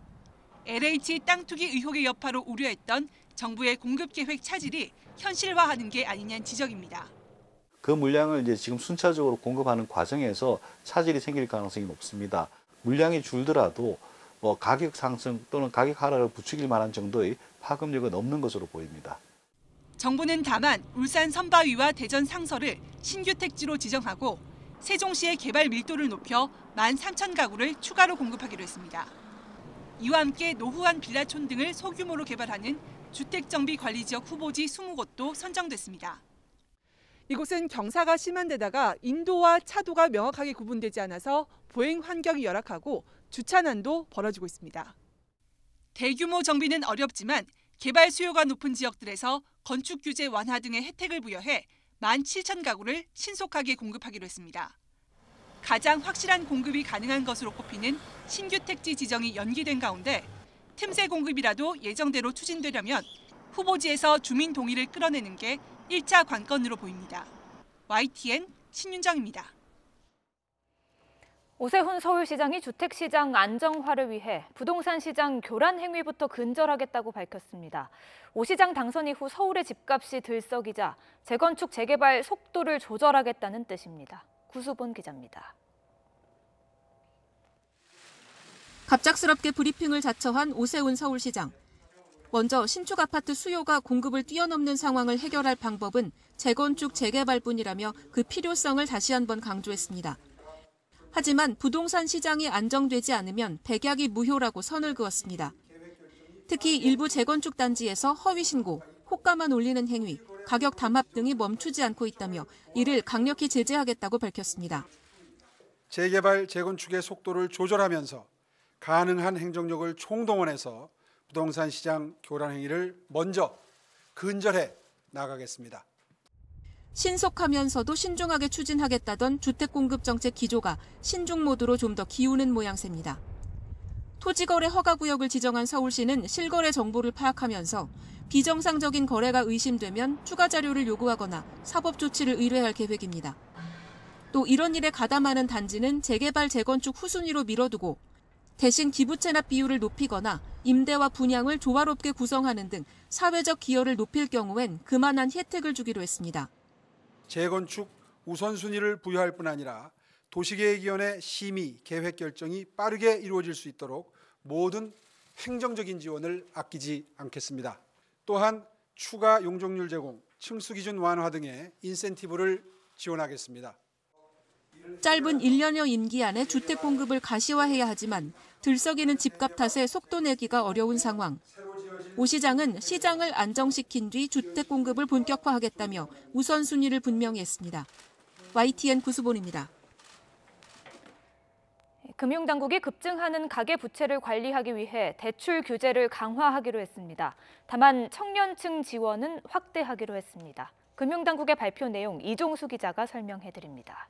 LH 땅 투기 의혹의 여파로 우려했던 정부의 공급 계획 차질이 현실화하는 게 아니냐는 지적입니다. 그 물량을 이제 지금 순차적으로 공급하는 과정에서 차질이 생길 가능성이 높습니다. 물량이 줄더라도 뭐 가격 상승 또는 가격 하락을 부추길 만한 정도의 파급력은 없는 것으로 보입니다. 정부는 다만 울산 선바위와 대전 상서를 신규 택지로 지정하고 세종시의 개발 밀도를 높여 13,000가구를 추가로 공급하기로 했습니다. 이와 함께 노후한 빌라촌 등을 소규모로 개발하는 주택정비관리지역 후보지 20곳도 선정됐습니다. 이곳은 경사가 심한 데다가 인도와 차도가 명확하게 구분되지 않아서 보행 환경이 열악하고 주차난도 벌어지고 있습니다. 대규모 정비는 어렵지만 개발 수요가 높은 지역들에서 건축 규제 완화 등의 혜택을 부여해 17,000가구를 신속하게 공급하기로 했습니다. 가장 확실한 공급이 가능한 것으로 꼽히는 신규 택지 지정이 연기된 가운데 틈새 공급이라도 예정대로 추진되려면 후보지에서 주민 동의를 끌어내는 게 1차 관건으로 보입니다. YTN 신윤정입니다. 오세훈 서울시장이 주택시장 안정화를 위해 부동산 시장 교란 행위부터 근절하겠다고 밝혔습니다. 오 시장 당선 이후 서울의 집값이 들썩이자 재건축 재개발 속도를 조절하겠다는 뜻입니다. 구수본 기자입니다. 갑작스럽게 브리핑을 자처한 오세훈 서울시장. 먼저 신축 아파트 수요가 공급을 뛰어넘는 상황을 해결할 방법은 재건축 재개발뿐이라며 그 필요성을 다시 한번 강조했습니다. 하지만 부동산 시장이 안정되지 않으면 백약이 무효라고 선을 그었습니다. 특히 일부 재건축 단지에서 허위 신고, 호가만 올리는 행위, 가격 담합 등이 멈추지 않고 있다며 이를 강력히 제재하겠다고 밝혔습니다. 재개발, 재건축의 속도를 조절하면서 가능한 행정력을 총동원해서 부동산 시장 교란 행위를 먼저 근절해 나가겠습니다. 신속하면서도 신중하게 추진하겠다던 주택공급 정책 기조가 신중 모드로 좀 더 기우는 모양새입니다. 토지거래 허가구역을 지정한 서울시는 실거래 정보를 파악하면서 비정상적인 거래가 의심되면 추가 자료를 요구하거나 사법 조치를 의뢰할 계획입니다. 또 이런 일에 가담하는 단지는 재개발, 재건축 후순위로 밀어두고 대신 기부 체납 비율을 높이거나 임대와 분양을 조화롭게 구성하는 등 사회적 기여를 높일 경우엔 그만한 혜택을 주기로 했습니다. 재건축 우선순위를 부여할 뿐 아니라 도시계획위원회 심의, 계획 결정이 빠르게 이루어질 수 있도록 모든 행정적인 지원을 아끼지 않겠습니다. 또한 추가 용적률 제공, 층수 기준 완화 등의 인센티브를 지원하겠습니다. 짧은 1년여 임기 안에 주택 공급을 가시화해야 하지만 들썩이는 집값 탓에 속도 내기가 어려운 상황. 오 시장은 시장을 안정시킨 뒤 주택 공급을 본격화하겠다며 우선순위를 분명히 했습니다. YTN 구수본입니다. 금융당국이 급증하는 가계부채를 관리하기 위해 대출 규제를 강화하기로 했습니다. 다만 청년층 지원은 확대하기로 했습니다. 금융당국의 발표 내용 이종수 기자가 설명해드립니다.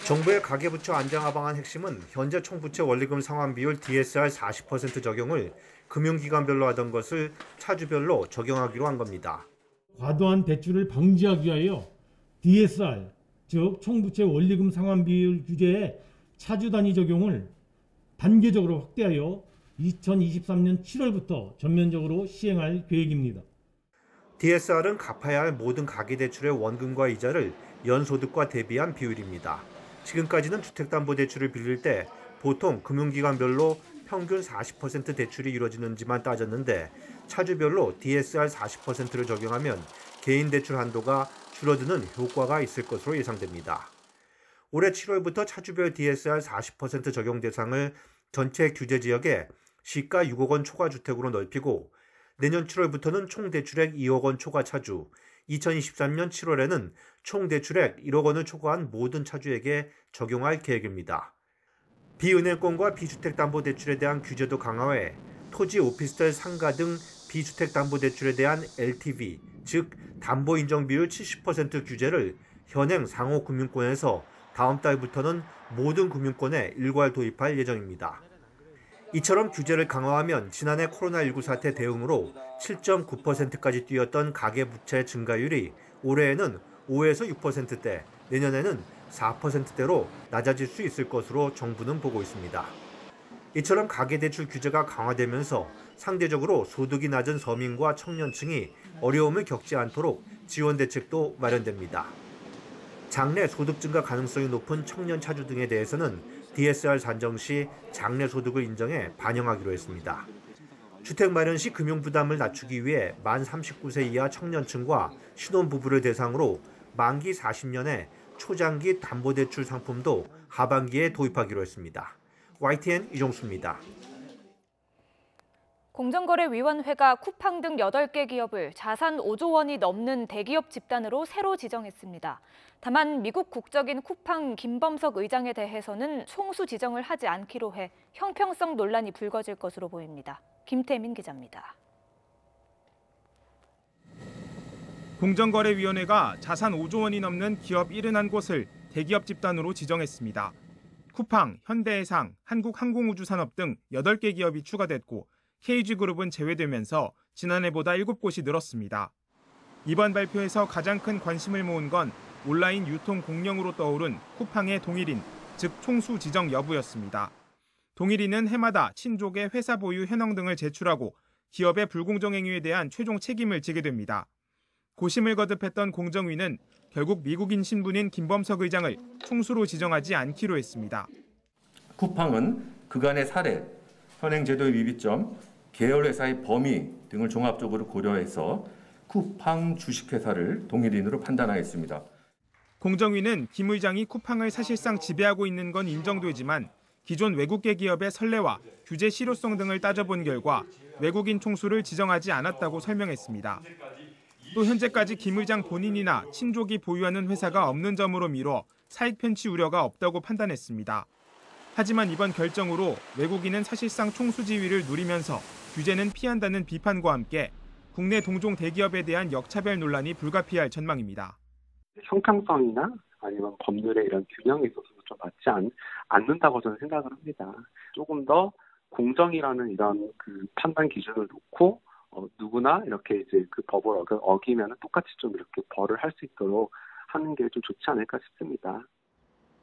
정부의 가계부채 안정화 방안 핵심은 현재 총부채 원리금 상환 비율 DSR 40% 적용을 금융기관별로 하던 것을 차주별로 적용하기로 한 겁니다. 과도한 대출을 방지하기 위하여 DSR, 즉 총부채 원리금 상환 비율 규제의 차주 단위 적용을 단계적으로 확대하여 2023년 7월부터 전면적으로 시행할 계획입니다. DSR은 갚아야 할 모든 가계대출의 원금과 이자를 연소득과 대비한 비율입니다. 지금까지는 주택담보대출을 빌릴 때 보통 금융기관별로 평균 40% 대출이 이루어지는지만 따졌는데 차주별로 DSR 40%를 적용하면 개인 대출 한도가 줄어드는 효과가 있을 것으로 예상됩니다. 올해 7월부터 차주별 DSR 40% 적용 대상을 전체 규제 지역에 시가 6억 원 초과 주택으로 넓히고 내년 7월부터는 총 대출액 2억 원 초과 차주, 2023년 7월에는 총 대출액 1억 원을 초과한 모든 차주에게 적용할 계획입니다. 비은행권과 비주택담보대출에 대한 규제도 강화해 토지, 오피스텔, 상가 등 비주택담보대출에 대한 LTV, 즉 담보인정비율 70% 규제를 현행 상호금융권에서 다음 달부터는 모든 금융권에 일괄 도입할 예정입니다. 이처럼 규제를 강화하면 지난해 코로나19 사태 대응으로 7.9%까지 뛰었던 가계부채 증가율이 올해에는 5에서 6%대, 내년에는 4%대로 낮아질 수 있을 것으로 정부는 보고 있습니다. 이처럼 가계대출 규제가 강화되면서 상대적으로 소득이 낮은 서민과 청년층이 어려움을 겪지 않도록 지원 대책도 마련됩니다. 장래 소득 증가 가능성이 높은 청년 차주 등에 대해서는 DSR 산정 시 장래 소득을 인정해 반영하기로 했습니다. 주택 마련 시 금융 부담을 낮추기 위해 만 39세 이하 청년층과 신혼부부를 대상으로 만기 40년의 초장기 담보대출 상품도 하반기에 도입하기로 했습니다. YTN 이종수입니다. 공정거래위원회가 쿠팡 등 8개 기업을 자산 5조 원이 넘는 대기업 집단으로 새로 지정했습니다. 다만 미국 국적인 쿠팡 김범석 의장에 대해서는 총수 지정을 하지 않기로 해 형평성 논란이 불거질 것으로 보입니다. 김태민 기자입니다. 공정거래위원회가 자산 5조 원이 넘는 기업 71곳을 대기업 집단으로 지정했습니다. 쿠팡, 현대해상, 한국항공우주산업 등 8개 기업이 추가됐고 KG그룹은 제외되면서 지난해보다 7곳이 늘었습니다. 이번 발표에서 가장 큰 관심을 모은 건 온라인 유통 공룡으로 떠오른 쿠팡의 동일인, 즉 총수 지정 여부였습니다. 동일인은 해마다 친족의 회사 보유 현황 등을 제출하고 기업의 불공정 행위에 대한 최종 책임을 지게 됩니다. 고심을 거듭했던 공정위는 결국 미국인 신분인 김범석 의장을 총수로 지정하지 않기로 했습니다. 쿠팡은 그간의 사례, 현행 제도의 위비점, 계열회사의 범위 등을 종합적으로 고려해서 쿠팡 주식회사를 동일인으로 판단하였습니다. 공정위는 김 의장이 쿠팡을 사실상 지배하고 있는 건 인정되지만 기존 외국계 기업의 선례와 규제 실효성 등을 따져본 결과 외국인 총수를 지정하지 않았다고 설명했습니다. 또 현재까지 김 의장 본인이나 친족이 보유하는 회사가 없는 점으로 미뤄 사익 편취 우려가 없다고 판단했습니다. 하지만 이번 결정으로 외국인은 사실상 총수 지위를 누리면서 규제는 피한다는 비판과 함께 국내 동종 대기업에 대한 역차별 논란이 불가피할 전망입니다. 형평성이나 아니면 법률의 이런 균형에 있어서도 좀 맞지 않는다고 저는 생각을 합니다. 조금 더 공정이라는 이런 그 판단 기준을 놓고 누구나 이렇게 이제 그 법을 어기면 똑같이 좀 이렇게 벌을 할 수 있도록 하는 게 좀 좋지 않을까 싶습니다.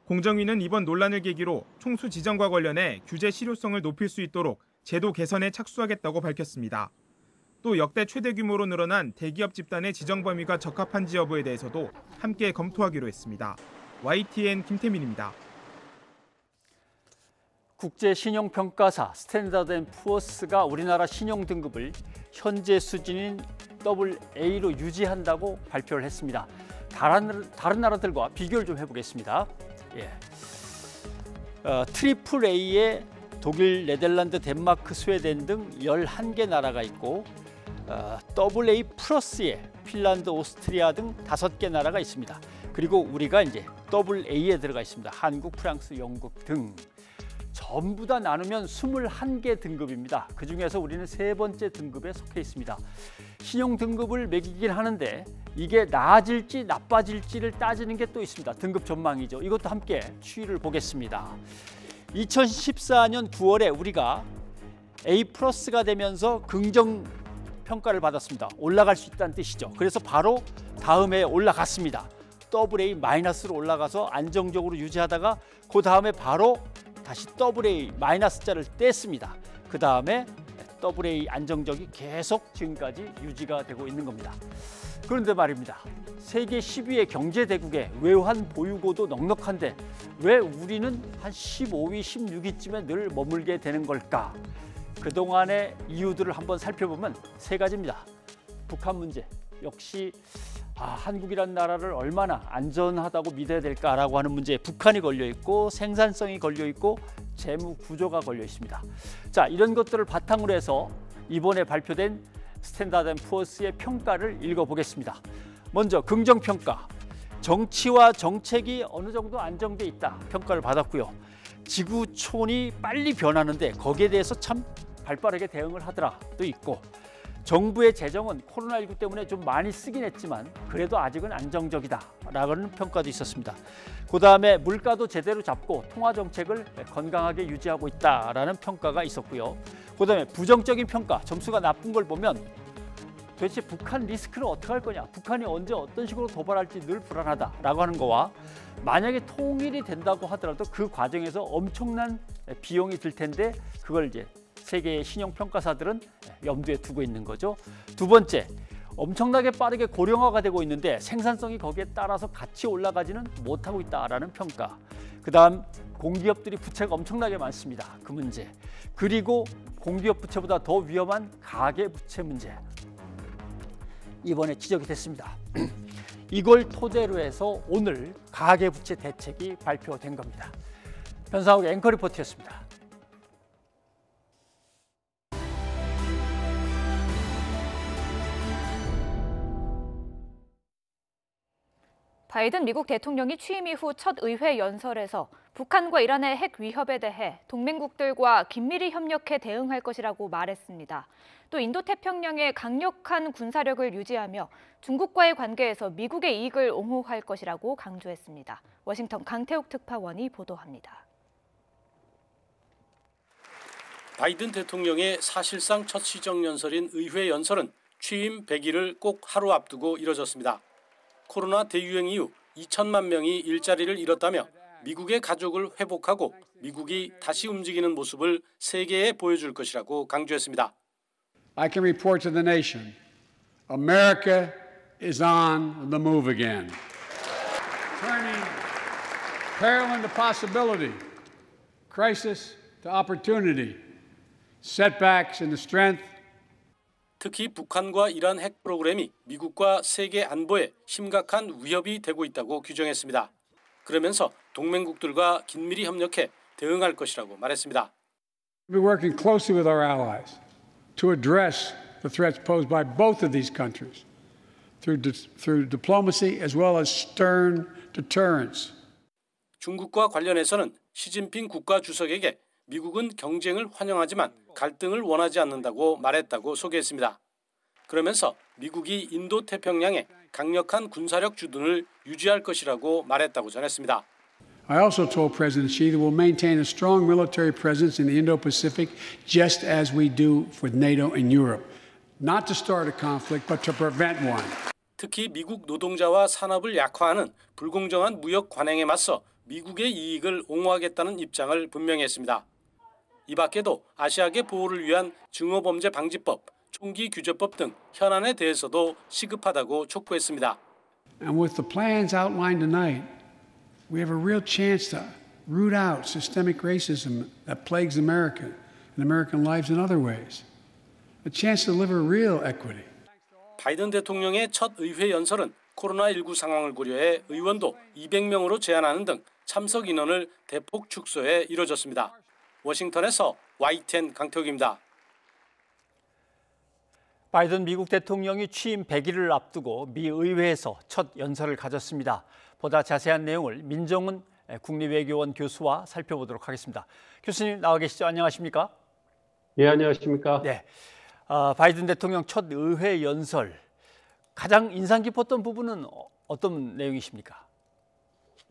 공정위는 이번 논란을 계기로 총수 지정과 관련해 규제 실효성을 높일 수 있도록 제도 개선에 착수하겠다고 밝혔습니다. 또 역대 최대 규모로 늘어난 대기업 집단의 지정 범위가 적합한지 여부에 대해서도 함께 검토하기로 했습니다. YTN 김태민입니다. 국제신용평가사 스탠다드앤푸어스가 우리나라 신용 등급을 현재 수준인 AA로 유지한다고 발표를 했습니다. 다른 나라들과 비교를 좀 해보겠습니다. 트리플 A에 독일, 네덜란드, 덴마크, 스웨덴 등 11개 나라가 있고 AA 플러스에 핀란드, 오스트리아 등 5개 나라가 있습니다. 그리고 우리가 이제 AA에 들어가 있습니다. 한국, 프랑스, 영국 등. 전부 다 나누면 21개 등급입니다. 그중에서 우리는 3번째 등급에 속해 있습니다. 신용 등급을 매기긴 하는데 이게 나아질지 나빠질지를 따지는 게 또 있습니다. 등급 전망이죠. 이것도 함께 추이를 보겠습니다. 2014년 9월에 우리가 A+가 되면서 긍정 평가를 받았습니다. 올라갈 수 있다는 뜻이죠. 그래서 바로 다음 해에 올라갔습니다. AA-로 올라가서 안정적으로 유지하다가 그 다음에 바로 다시 AA-자를 뗐습니다. 그 다음에 AA 안정적이 계속 지금까지 유지가 되고 있는 겁니다. 그런데 말입니다. 세계 10위의 경제대국의 외환 보유고도 넉넉한데 왜 우리는 한 15위, 16위쯤에 늘 머물게 되는 걸까? 그동안의 이유들을 한번 살펴보면 3가지입니다. 북한 문제, 역시 한국이라는 나라를 얼마나 안전하다고 믿어야 될까라고 하는 문제에 북한이 걸려있고 생산성이 걸려있고 재무 구조가 걸려 있습니다. 자, 이런 것들을 바탕으로 해서 이번에 발표된 스탠다드앤푸어스의 평가를 읽어보겠습니다. 먼저 긍정평가, 정치와 정책이 어느 정도 안정돼 있다 평가를 받았고요. 지구촌이 빨리 변하는데 거기에 대해서 참 발빠르게 대응을 하더라도 있고, 정부의 재정은 코로나19 때문에 좀 많이 쓰긴 했지만 그래도 아직은 안정적이다라는 평가도 있었습니다. 그다음에 물가도 제대로 잡고 통화 정책을 건강하게 유지하고 있다라는 평가가 있었고요. 그다음에 부정적인 평가, 점수가 나쁜 걸 보면 도대체 북한 리스크를 어떻게 할 거냐, 북한이 언제 어떤 식으로 도발할지 늘 불안하다라고 하는 거와, 만약에 통일이 된다고 하더라도 그 과정에서 엄청난 비용이 들 텐데 그걸 이제 세계의 신용평가사들은 염두에 두고 있는 거죠. 두 번째, 엄청나게 빠르게 고령화가 되고 있는데 생산성이 거기에 따라서 같이 올라가지는 못하고 있다라는 평가. 그다음 공기업들이 부채가 엄청나게 많습니다. 그 문제. 그리고 공기업 부채보다 더 위험한 가계 부채 문제. 이번에 지적이 됐습니다. 이걸 토대로 해서 오늘 가계부채 대책이 발표된 겁니다. 변상욱의 앵커 리포트였습니다. 바이든 미국 대통령이 취임 이후 첫 의회 연설에서 북한과 이란의 핵 위협에 대해 동맹국들과 긴밀히 협력해 대응할 것이라고 말했습니다. 또 인도태평양의 강력한 군사력을 유지하며 중국과의 관계에서 미국의 이익을 옹호할 것이라고 강조했습니다. 워싱턴 강태욱 특파원이 보도합니다. 바이든 대통령의 사실상 첫 시정연설인 의회 연설은 취임 100일을 꼭 하루 앞두고 이뤄졌습니다. 코로나 대유행 이후 2천만 명이 일자리를 잃었다며 미국의 가족을 회복하고 미국이 다시 움직이는 모습을 세계에 보여줄 것이라고 강조했습니다. I can report to the nation, America is on the move again. Turning peril into possibility, crisis to opportunity, setbacks into strength. 특히 북한과 이란 핵 프로그램이 미국과 세계 안보에 심각한 위협이 되고 있다고 규정했습니다. 그러면서 동맹국들과 긴밀히 협력해 대응할 것이라고 말했습니다. We're working closely with our allies to address the threats posed by both of these countries through diplomacy as well as stern deterrence. 중국과 관련해서는 시진핑 국가주석에게 미국은 경쟁을 환영하지만 갈등을 원하지 않는다고 말했다고 소개했습니다. 그러면서 미국이 인도태평양에 강력한 군사력 주둔을 유지할 것이라고 말했다고 전했습니다. I also told President Xi that we'll maintain a strong military presence in the Indo-Pacific just as we do with NATO and Europe. Not to start a conflict, but to prevent one. 특히 미국 노동자와 산업을 약화하는 불공정한 무역 관행에 맞서 미국의 이익을 옹호하겠다는 입장을 분명히 했습니다. 이 밖에도 아시아계 보호를 위한 증오범죄 방지법, 총기 규제법 등 현안에 대해서도 시급하다고 촉구했습니다. And with the plans outlined tonight, we have a real chance to root out systemic racism that plagues America and American lives in other ways. A chance to deliver real equity. 바이든 대통령의 첫 의회 연설은 코로나19 상황을 고려해 의원도 200명으로 제한하는 등 참석 인원을 대폭 축소해 이뤄졌습니다. 워싱턴에서 YTN 강태욱입니다. 바이든 미국 대통령이 취임 100일을 앞두고 미 의회에서 첫 연설을 가졌습니다. 보다 자세한 내용을 민정훈 국립외교원 교수와 살펴보도록 하겠습니다. 교수님 나와 계시죠? 안녕하십니까? 예, 안녕하십니까? 네, 바이든 대통령 첫 의회 연설 가장 인상 깊었던 부분은 어떤 내용이십니까?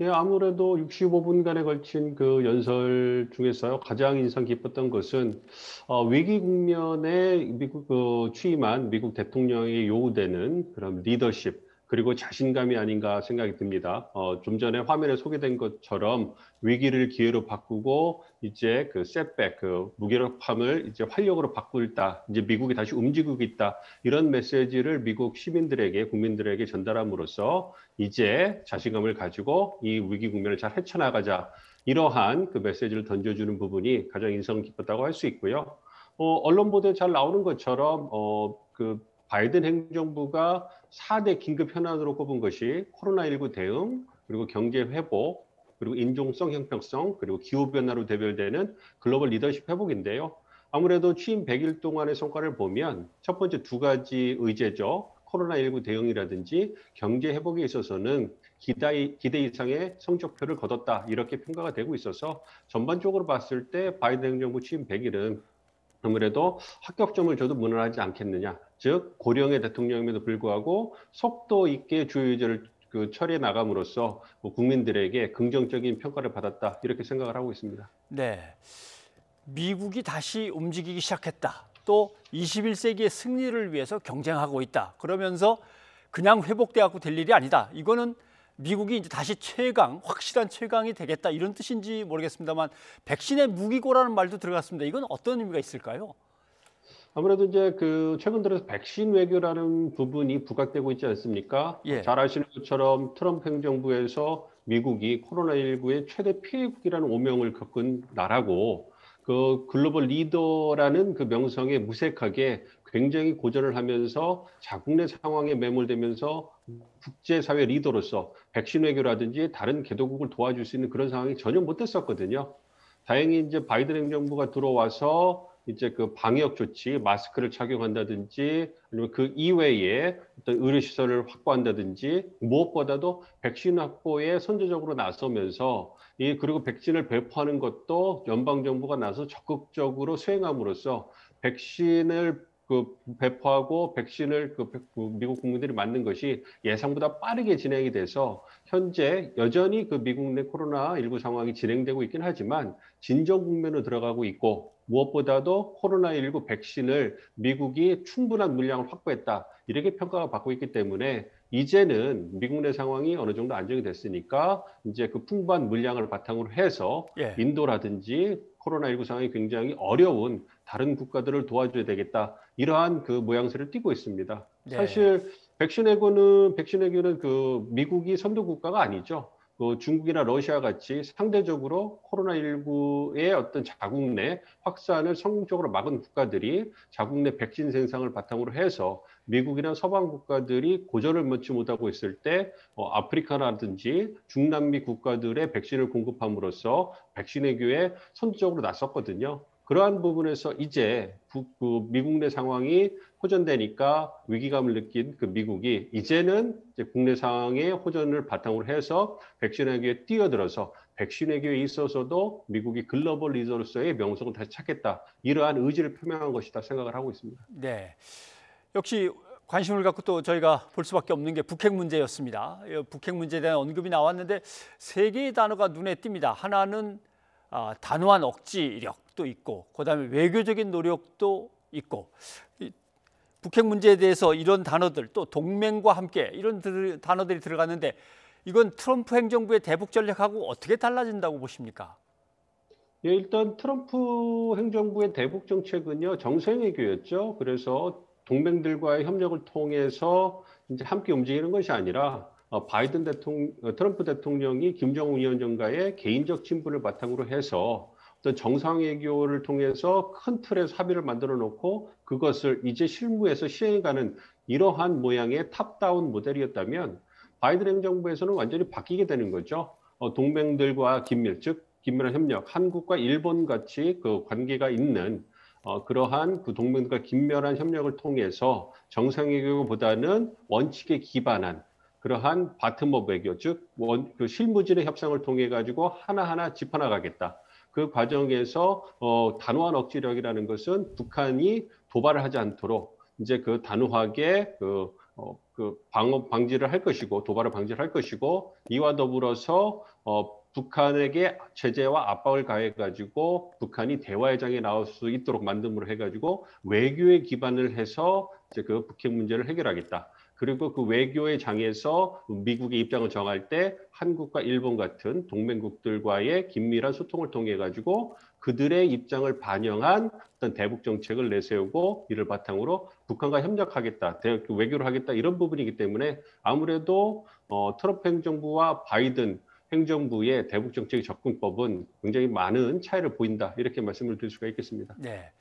예, 아무래도 65분간에 걸친 그 연설 중에서요 가장 인상 깊었던 것은 위기 국면에 취임한 미국 대통령이 요구되는 그런 리더십 그리고 자신감이 아닌가 생각이 듭니다. 좀 전에 화면에 소개된 것처럼 위기를 기회로 바꾸고 이제 그 셋백, 그 무기력함을 이제 활력으로 바꾸다. 이제 미국이 다시 움직이고 있다. 이런 메시지를 미국 시민들에게, 국민들에게 전달함으로써 이제 자신감을 가지고 이 위기 국면을 잘 헤쳐나가자. 이러한 그 메시지를 던져주는 부분이 가장 인상 깊었다고 할 수 있고요. 언론 보도에 잘 나오는 것처럼 바이든 행정부가 4대 긴급 현안으로 꼽은 것이 코로나19 대응, 그리고 경제 회복, 그리고 인종성 형평성, 그리고 기후변화로 대별되는 글로벌 리더십 회복인데요. 아무래도 취임 100일 동안의 성과를 보면 첫 번째 두 가지 의제죠. 코로나19 대응이라든지 경제 회복에 있어서는 기대 이상의 성적표를 거뒀다. 이렇게 평가가 되고 있어서 전반적으로 봤을 때 바이든 행정부 취임 100일은 아무래도 합격점을 줘도 무난하지 않겠느냐. 즉 고령의 대통령임에도 불구하고 속도 있게 주요 의제를 처리해 나감으로써 국민들에게 긍정적인 평가를 받았다. 이렇게 생각을 하고 있습니다. 네, 미국이 다시 움직이기 시작했다. 또 21세기의 승리를 위해서 경쟁하고 있다. 그러면서 그냥 회복돼갖고 될 일이 아니다. 이거는 미국이 이제 다시 확실한 최강이 되겠다 이런 뜻인지 모르겠습니다만 백신의 무기고라는 말도 들어갔습니다. 이건 어떤 의미가 있을까요? 아무래도 이제 최근 들어서 백신 외교라는 부분이 부각되고 있지 않습니까? 예. 잘 아시는 것처럼 트럼프 행정부에서 미국이 코로나19의 최대 피해국이라는 오명을 겪은 나라고 그 글로벌 리더라는 그 명성에 무색하게 굉장히 고전을 하면서 자국 내 상황에 매몰되면서 국제사회 리더로서 백신 외교라든지 다른 개도국을 도와줄 수 있는 그런 상황이 전혀 못 됐었거든요. 다행히 이제 바이든 행정부가 들어와서 이제 그 방역 조치, 마스크를 착용한다든지 아니면 그 이외에 어떤 의료시설을 확보한다든지 무엇보다도 백신 확보에 선제적으로 나서면서 그리고 백신을 배포하는 것도 연방정부가 나서 적극적으로 수행함으로써 백신을 배포하고 백신을 미국 국민들이 맞는 것이 예상보다 빠르게 진행이 돼서 현재 여전히 미국 내 코로나19 상황이 진행되고 있긴 하지만 진정 국면으로 들어가고 있고 무엇보다도 코로나19 백신을 미국이 충분한 물량을 확보했다. 이렇게 평가가 받고 있기 때문에 이제는 미국 내 상황이 어느 정도 안정이 됐으니까 이제 그 풍부한 물량을 바탕으로 해서 인도라든지 코로나19 상황이 굉장히 어려운 다른 국가들을 도와줘야 되겠다. 이러한 그 모양새를 띠고 있습니다. 네. 사실 백신 외교는 미국이 선도 국가가 아니죠. 중국이나 러시아 같이 상대적으로 코로나19의 어떤 자국 내 확산을 성공적으로 막은 국가들이 자국 내 백신 생산을 바탕으로 해서 미국이나 서방 국가들이 고전을 면치 못하고 있을 때 아프리카라든지 중남미 국가들의 백신을 공급함으로써 백신 외교에 선두적으로 나섰거든요. 그러한 부분에서 이제 미국 내 상황이 호전되니까 위기감을 느낀 미국이 이제는 이제 국내 상황의 호전을 바탕으로 해서 백신 외교에 뛰어들어서 백신 외교에 있어서도 미국이 글로벌 리더로서의 명성을 다시 찾겠다. 이러한 의지를 표명한 것이다 생각을 하고 있습니다. 네. 역시 관심을 갖고 또 저희가 볼 수밖에 없는 게 북핵 문제였습니다. 북핵 문제에 대한 언급이 나왔는데 세 개의 단어가 눈에 띕니다. 하나는 단호한 억지력도 있고 그다음에 외교적인 노력도 있고 북핵 문제에 대해서 이런 단어들 또 동맹과 함께 이런 단어들이 들어갔는데 이건 트럼프 행정부의 대북 전략하고 어떻게 달라진다고 보십니까? 예, 일단 트럼프 행정부의 대북 정책은요 정상 외교였죠. 그래서 동맹들과의 협력을 통해서 이제 함께 움직이는 것이 아니라 트럼프 대통령이 김정은 위원장과의 개인적 친분을 바탕으로 해서 어떤 정상 외교를 통해서 큰 틀에서 합의를 만들어 놓고 그것을 이제 실무에서 시행해가는 이러한 모양의 탑다운 모델이었다면 바이든 행정부에서는 완전히 바뀌게 되는 거죠. 동맹들과 긴밀한 협력, 한국과 일본 같이 그 관계가 있는 그러한 그 동맹들과 긴밀한 협력을 통해서 정상 외교보다는 원칙에 기반한 그러한 바텀업 외교, 즉 실무진의 협상을 통해 가지고 하나하나 짚어나가겠다. 그 과정에서 단호한 억지력이라는 것은 북한이 도발을 하지 않도록 이제 단호하게 방지를 할 것이고 도발을 방지를 할 것이고 이와 더불어서 북한에게 제재와 압박을 가해 가지고 북한이 대화의 장에 나올 수 있도록 만듦으로 해 가지고 외교에 기반을 해서 이제 북핵 문제를 해결하겠다. 그리고 그 외교의 장에서 미국의 입장을 정할 때 한국과 일본 같은 동맹국들과의 긴밀한 소통을 통해 가지고 그들의 입장을 반영한 어떤 대북 정책을 내세우고 이를 바탕으로 북한과 협력하겠다, 외교를 하겠다 이런 부분이기 때문에 아무래도 트럼프 행정부와 바이든 행정부의 대북 정책 접근법은 굉장히 많은 차이를 보인다 이렇게 말씀을 드릴 수가 있겠습니다. 네.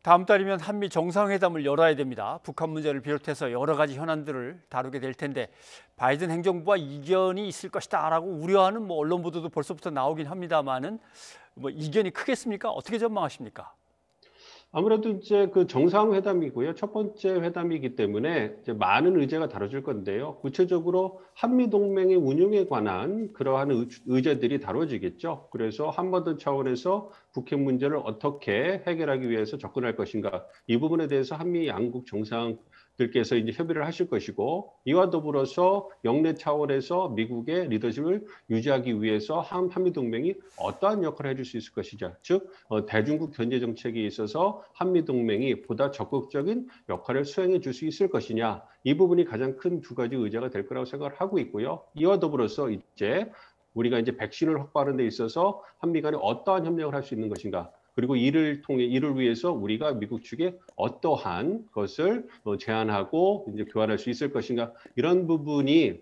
다음 달이면 한미 정상회담을 열어야 됩니다. 북한 문제를 비롯해서 여러 가지 현안들을 다루게 될 텐데 바이든 행정부와 이견이 있을 것이다라고 우려하는 언론 보도도 벌써부터 나오긴 합니다만은 이견이 크겠습니까? 어떻게 전망하십니까? 아무래도 이제 그 정상회담이고요. 첫 번째 회담이기 때문에 이제 많은 의제가 다뤄질 건데요. 구체적으로 한미동맹의 운용에 관한 그러한 의제들이 다뤄지겠죠. 그래서 한반도 차원에서 북핵 문제를 어떻게 해결하기 위해서 접근할 것인가. 이 부분에 대해서 한미 양국 정상들께서 이제 협의를 하실 것이고 이와 더불어서 영내 차원에서 미국의 리더십을 유지하기 위해서 한미동맹이 어떠한 역할을 해줄 수 있을 것이냐. 즉 대중국 견제 정책에 있어서 한미동맹이 보다 적극적인 역할을 수행해 줄 수 있을 것이냐. 이 부분이 가장 큰 두 가지 의제가 될 거라고 생각을 하고 있고요. 이와 더불어서 이제 우리가 이제 백신을 확보하는 데 있어서 한미 간에 어떠한 협력을 할 수 있는 것인가. 그리고 이를 위해서 우리가 미국 측에 어떠한 것을 제안하고 이제 교환할 수 있을 것인가. 이런 부분이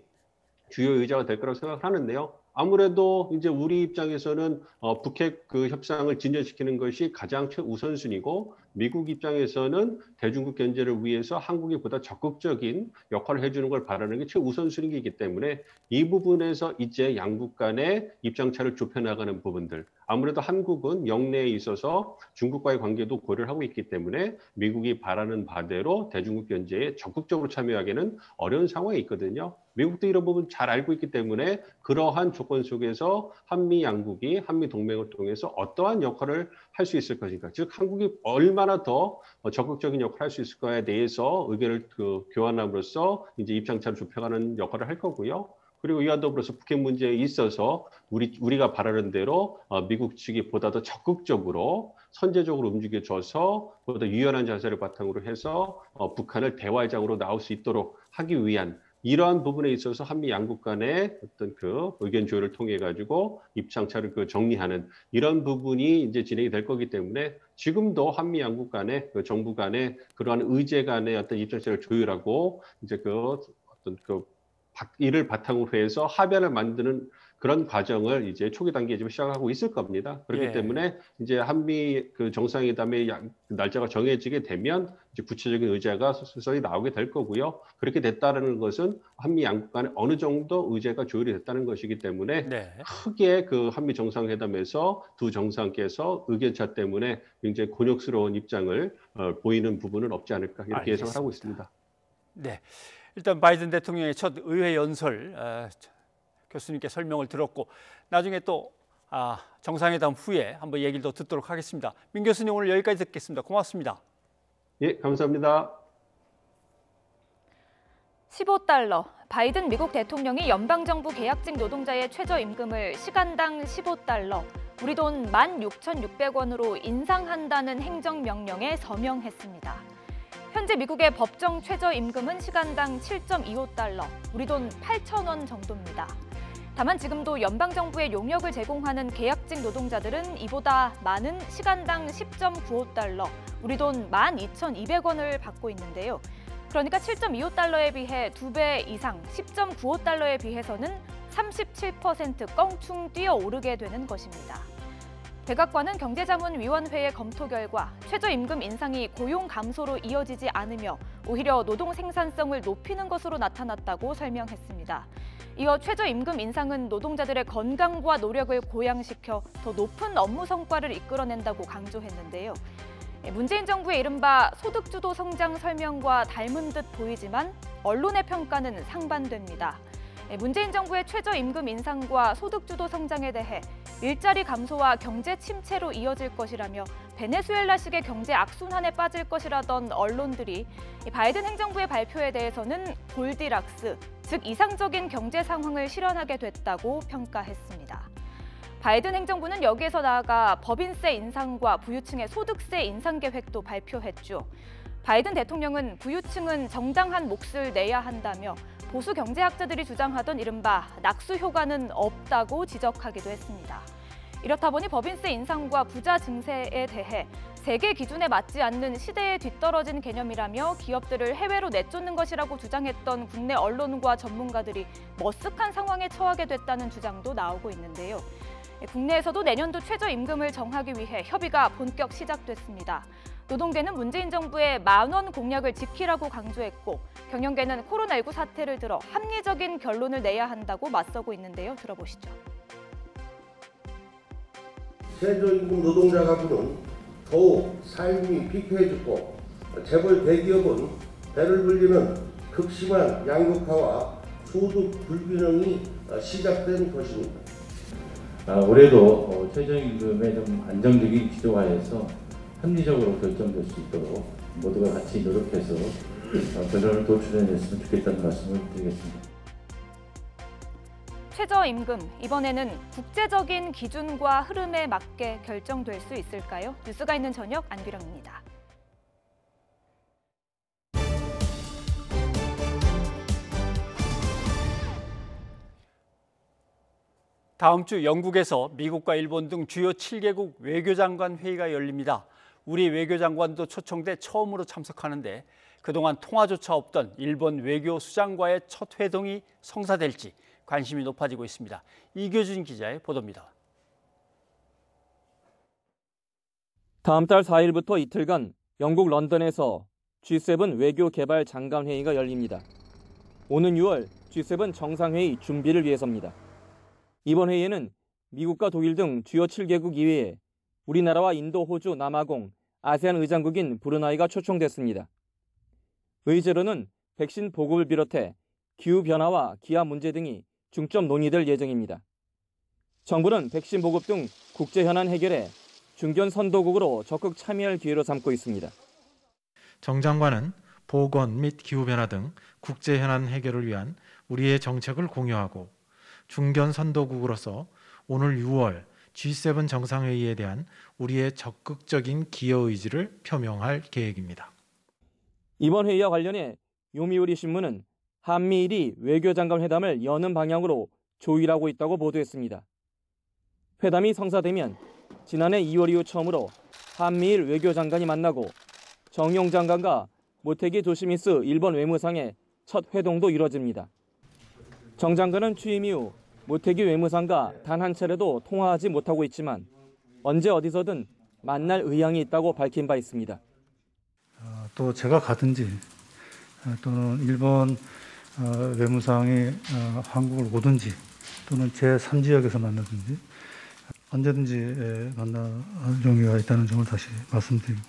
주요 의제가 될 거라고 생각을 하는데요. 아무래도 이제 우리 입장에서는 북핵 협상을 진전시키는 것이 가장 최우선순위고 미국 입장에서는 대중국 견제를 위해서 한국이 보다 적극적인 역할을 해주는 걸 바라는 게 최우선순위이기 때문에 이 부분에서 이제 양국 간의 입장차를 좁혀나가는 부분들, 아무래도 한국은 영내에 있어서 중국과의 관계도 고려를 하고 있기 때문에 미국이 바라는 바대로 대중국 견제에 적극적으로 참여하기는 어려운 상황에 있거든요. 미국도 이런 부분 잘 알고 있기 때문에 그러한 조건 속에서 한미 양국이 한미 동맹을 통해서 어떠한 역할을 할 수 있을 것인가, 즉 한국이 얼마나 더 적극적인 역할을 할 수 있을까에 대해서 의견을 교환함으로써 이제 입장차를 좁혀가는 역할을 할 거고요. 그리고 이와 더불어서 북핵 문제에 있어서 우리가 바라는 대로 미국 측이 보다 더 적극적으로 선제적으로 움직여줘서 보다 유연한 자세를 바탕으로 해서 북한을 대화의장으로 나올 수 있도록 하기 위한 이러한 부분에 있어서 한미 양국 간의 어떤 그 의견 조율을 통해 가지고 입장차를 정리하는 이런 부분이 이제 진행이 될 거기 때문에 지금도 한미 양국 간의 정부 간의 그러한 의제 간의 어떤 입장차를 조율하고 이제 어떤 이를 바탕으로 해서 합의안을 만드는 그런 과정을 이제 초기 단계에 지금 시작하고 있을 겁니다. 그렇기 때문에 이제 한미 정상회담의 날짜가 정해지게 되면 이제 구체적인 의제가 서서히 나오게 될 거고요. 그렇게 됐다는 것은 한미 양국 간에 어느 정도 의제가 조율이 됐다는 것이기 때문에 크게 한미 정상회담에서 두 정상께서 의견차 때문에 굉장히 곤욕스러운 입장을 보이는 부분은 없지 않을까 이렇게 예상을 하고 있습니다. 네, 일단 바이든 대통령의 첫 의회 연설 교수님께 설명을 들었고 나중에 또 정상회담 후에 한번 얘기를 더 듣도록 하겠습니다. 민 교수님 오늘 여기까지 듣겠습니다. 고맙습니다. 예, 감사합니다. 15달러. 바이든 미국 대통령이 연방정부 계약직 노동자의 최저임금을 시간당 15달러, 우리 돈 16,600원으로 인상한다는 행정명령에 서명했습니다. 현재 미국의 법정 최저임금은 시간당 7.25달러, 우리 돈 8,000원 정도입니다. 다만 지금도 연방정부에 용역을 제공하는 계약직 노동자들은 이보다 많은 시간당 10.95달러, 우리 돈 12,200원을 받고 있는데요. 그러니까 7.25달러에 비해 2배 이상, 10.95달러에 비해서는 37% 껑충 뛰어오르게 되는 것입니다. 백악관은 경제자문위원회의 검토 결과 최저임금 인상이 고용 감소로 이어지지 않으며 오히려 노동 생산성을 높이는 것으로 나타났다고 설명했습니다. 이어 최저임금 인상은 노동자들의 건강과 노력을 고양시켜 더 높은 업무 성과를 이끌어낸다고 강조했는데요. 문재인 정부의 이른바 소득주도 성장 설명과 닮은 듯 보이지만 언론의 평가는 상반됩니다. 문재인 정부의 최저임금 인상과 소득주도 성장에 대해 일자리 감소와 경제 침체로 이어질 것이라며 베네수엘라식의 경제 악순환에 빠질 것이라던 언론들이 바이든 행정부의 발표에 대해서는 골디락스, 즉 이상적인 경제 상황을 실현하게 됐다고 평가했습니다. 바이든 행정부는 여기에서 나아가 법인세 인상과 부유층의 소득세 인상 계획도 발표했죠. 바이든 대통령은 부유층은 정당한 몫을 내야 한다며 보수 경제학자들이 주장하던 이른바 낙수 효과는 없다고 지적하기도 했습니다. 이렇다 보니 법인세 인상과 부자 증세에 대해 세계 기준에 맞지 않는 시대에 뒤떨어진 개념이라며 기업들을 해외로 내쫓는 것이라고 주장했던 국내 언론과 전문가들이 머쓱한 상황에 처하게 됐다는 주장도 나오고 있는데요. 국내에서도 내년도 최저임금을 정하기 위해 협의가 본격 시작됐습니다. 노동계는 문재인 정부의 10,000원 공약을 지키라고 강조했고 경영계는 코로나19 사태를 들어 합리적인 결론을 내야 한다고 맞서고 있는데요. 들어보시죠. 최저임금 노동자 가구는 더욱 삶이 피폐해졌고 재벌 대기업은 배를 불리는 극심한 양극화와 소득 불균형이 시작된 것입니다. 올해도 최저임금의 좀 안정적인 기조화에서 합리적으로 결정될 수 있도록 모두가 같이 노력해서 결론을 도출해냈으면 좋겠다는 말씀을 드리겠습니다. 최저임금, 이번에는 국제적인 기준과 흐름에 맞게 결정될 수 있을까요? 뉴스가 있는 저녁 안규령입니다. 다음 주 영국에서 미국과 일본 등 주요 7개국 외교장관 회의가 열립니다. 우리 외교장관도 초청돼 처음으로 참석하는데 그동안 통화조차 없던 일본 외교수장과의 첫 회동이 성사될지 관심이 높아지고 있습니다. 이교준 기자의 보도입니다. 다음 달 4일부터 이틀간 영국 런던에서 G7 외교 개발 장관 회의가 열립니다. 오는 6월 G7 정상회의 준비를 위해서입니다. 이번 회의에는 미국과 독일 등 주요 7개국 이외에 우리나라와 인도, 호주, 남아공, 아세안 의장국인 브루나이가 초청됐습니다. 의제로는 백신 보급을 비롯해 기후변화와 기아 문제 등이 중점 논의될 예정입니다. 정부는 백신 보급 등 국제 현안 해결에 중견 선도국으로 적극 참여할 기회로 삼고 있습니다. 정 장관은 보건 및 기후변화 등 국제 현안 해결을 위한 우리의 정책을 공유하고 중견 선도국으로서 오늘 6월 G7 정상회의에 대한 우리의 적극적인 기여 의지를 표명할 계획입니다. 이번 회의와 관련해 요미우리 신문은 한미일이 외교장관 회담을 여는 방향으로 조율하고 있다고 보도했습니다. 회담이 성사되면 지난해 2월 이후 처음으로 한미일 외교장관이 만나고 정용 장관과 모테기 도시미스 일본 외무상의 첫 회동도 이뤄집니다. 정 장관은 취임 이후 모테기 외무상과 단 한 차례도 통화하지 못하고 있지만 언제 어디서든 만날 의향이 있다고 밝힌 바 있습니다. 또 제가 가든지 또는 일본 외무상이 한국을 오든지 또는 제3지역에서 만나든지 언제든지 만날 용의가 있다는 점을 다시 말씀드리고.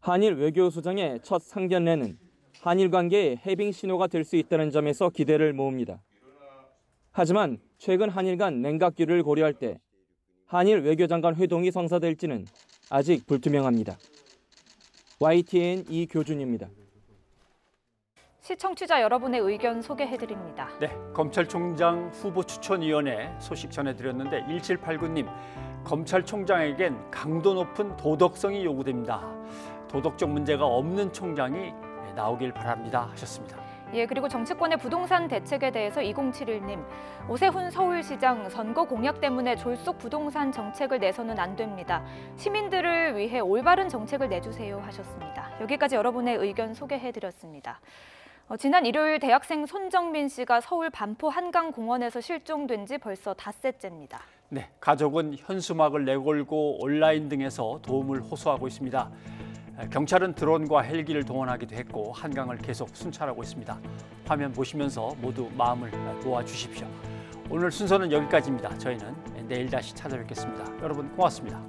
한일 외교수장의 첫 상견례는 한일 관계의 해빙 신호가 될 수 있다는 점에서 기대를 모읍니다. 하지만 최근 한일 간 냉각기를 고려할 때 한일 외교장관 회동이 성사될지는 아직 불투명합니다. YTN 이교준입니다. 시청취자 여러분의 의견 소개해드립니다. 네, 검찰총장 후보추천위원회 소식 전해드렸는데 1789님, 검찰총장에겐 강도 높은 도덕성이 요구됩니다. 도덕적 문제가 없는 총장이 나오길 바랍니다 하셨습니다. 예, 그리고 정치권의 부동산 대책에 대해서 2071님, 오세훈 서울시장 선거 공약 때문에 졸속 부동산 정책을 내서는 안 됩니다. 시민들을 위해 올바른 정책을 내주세요 하셨습니다. 여기까지 여러분의 의견 소개해드렸습니다. 지난 일요일 대학생 손정민 씨가 서울 반포 한강공원에서 실종된 지 벌써 닷새째입니다. 네, 가족은 현수막을 내걸고 온라인 등에서 도움을 호소하고 있습니다. 경찰은 드론과 헬기를 동원하기도 했고 한강을 계속 순찰하고 있습니다. 화면 보시면서 모두 마음을 모아주십시오. 오늘 순서는 여기까지입니다. 저희는 내일 다시 찾아뵙겠습니다. 여러분 고맙습니다.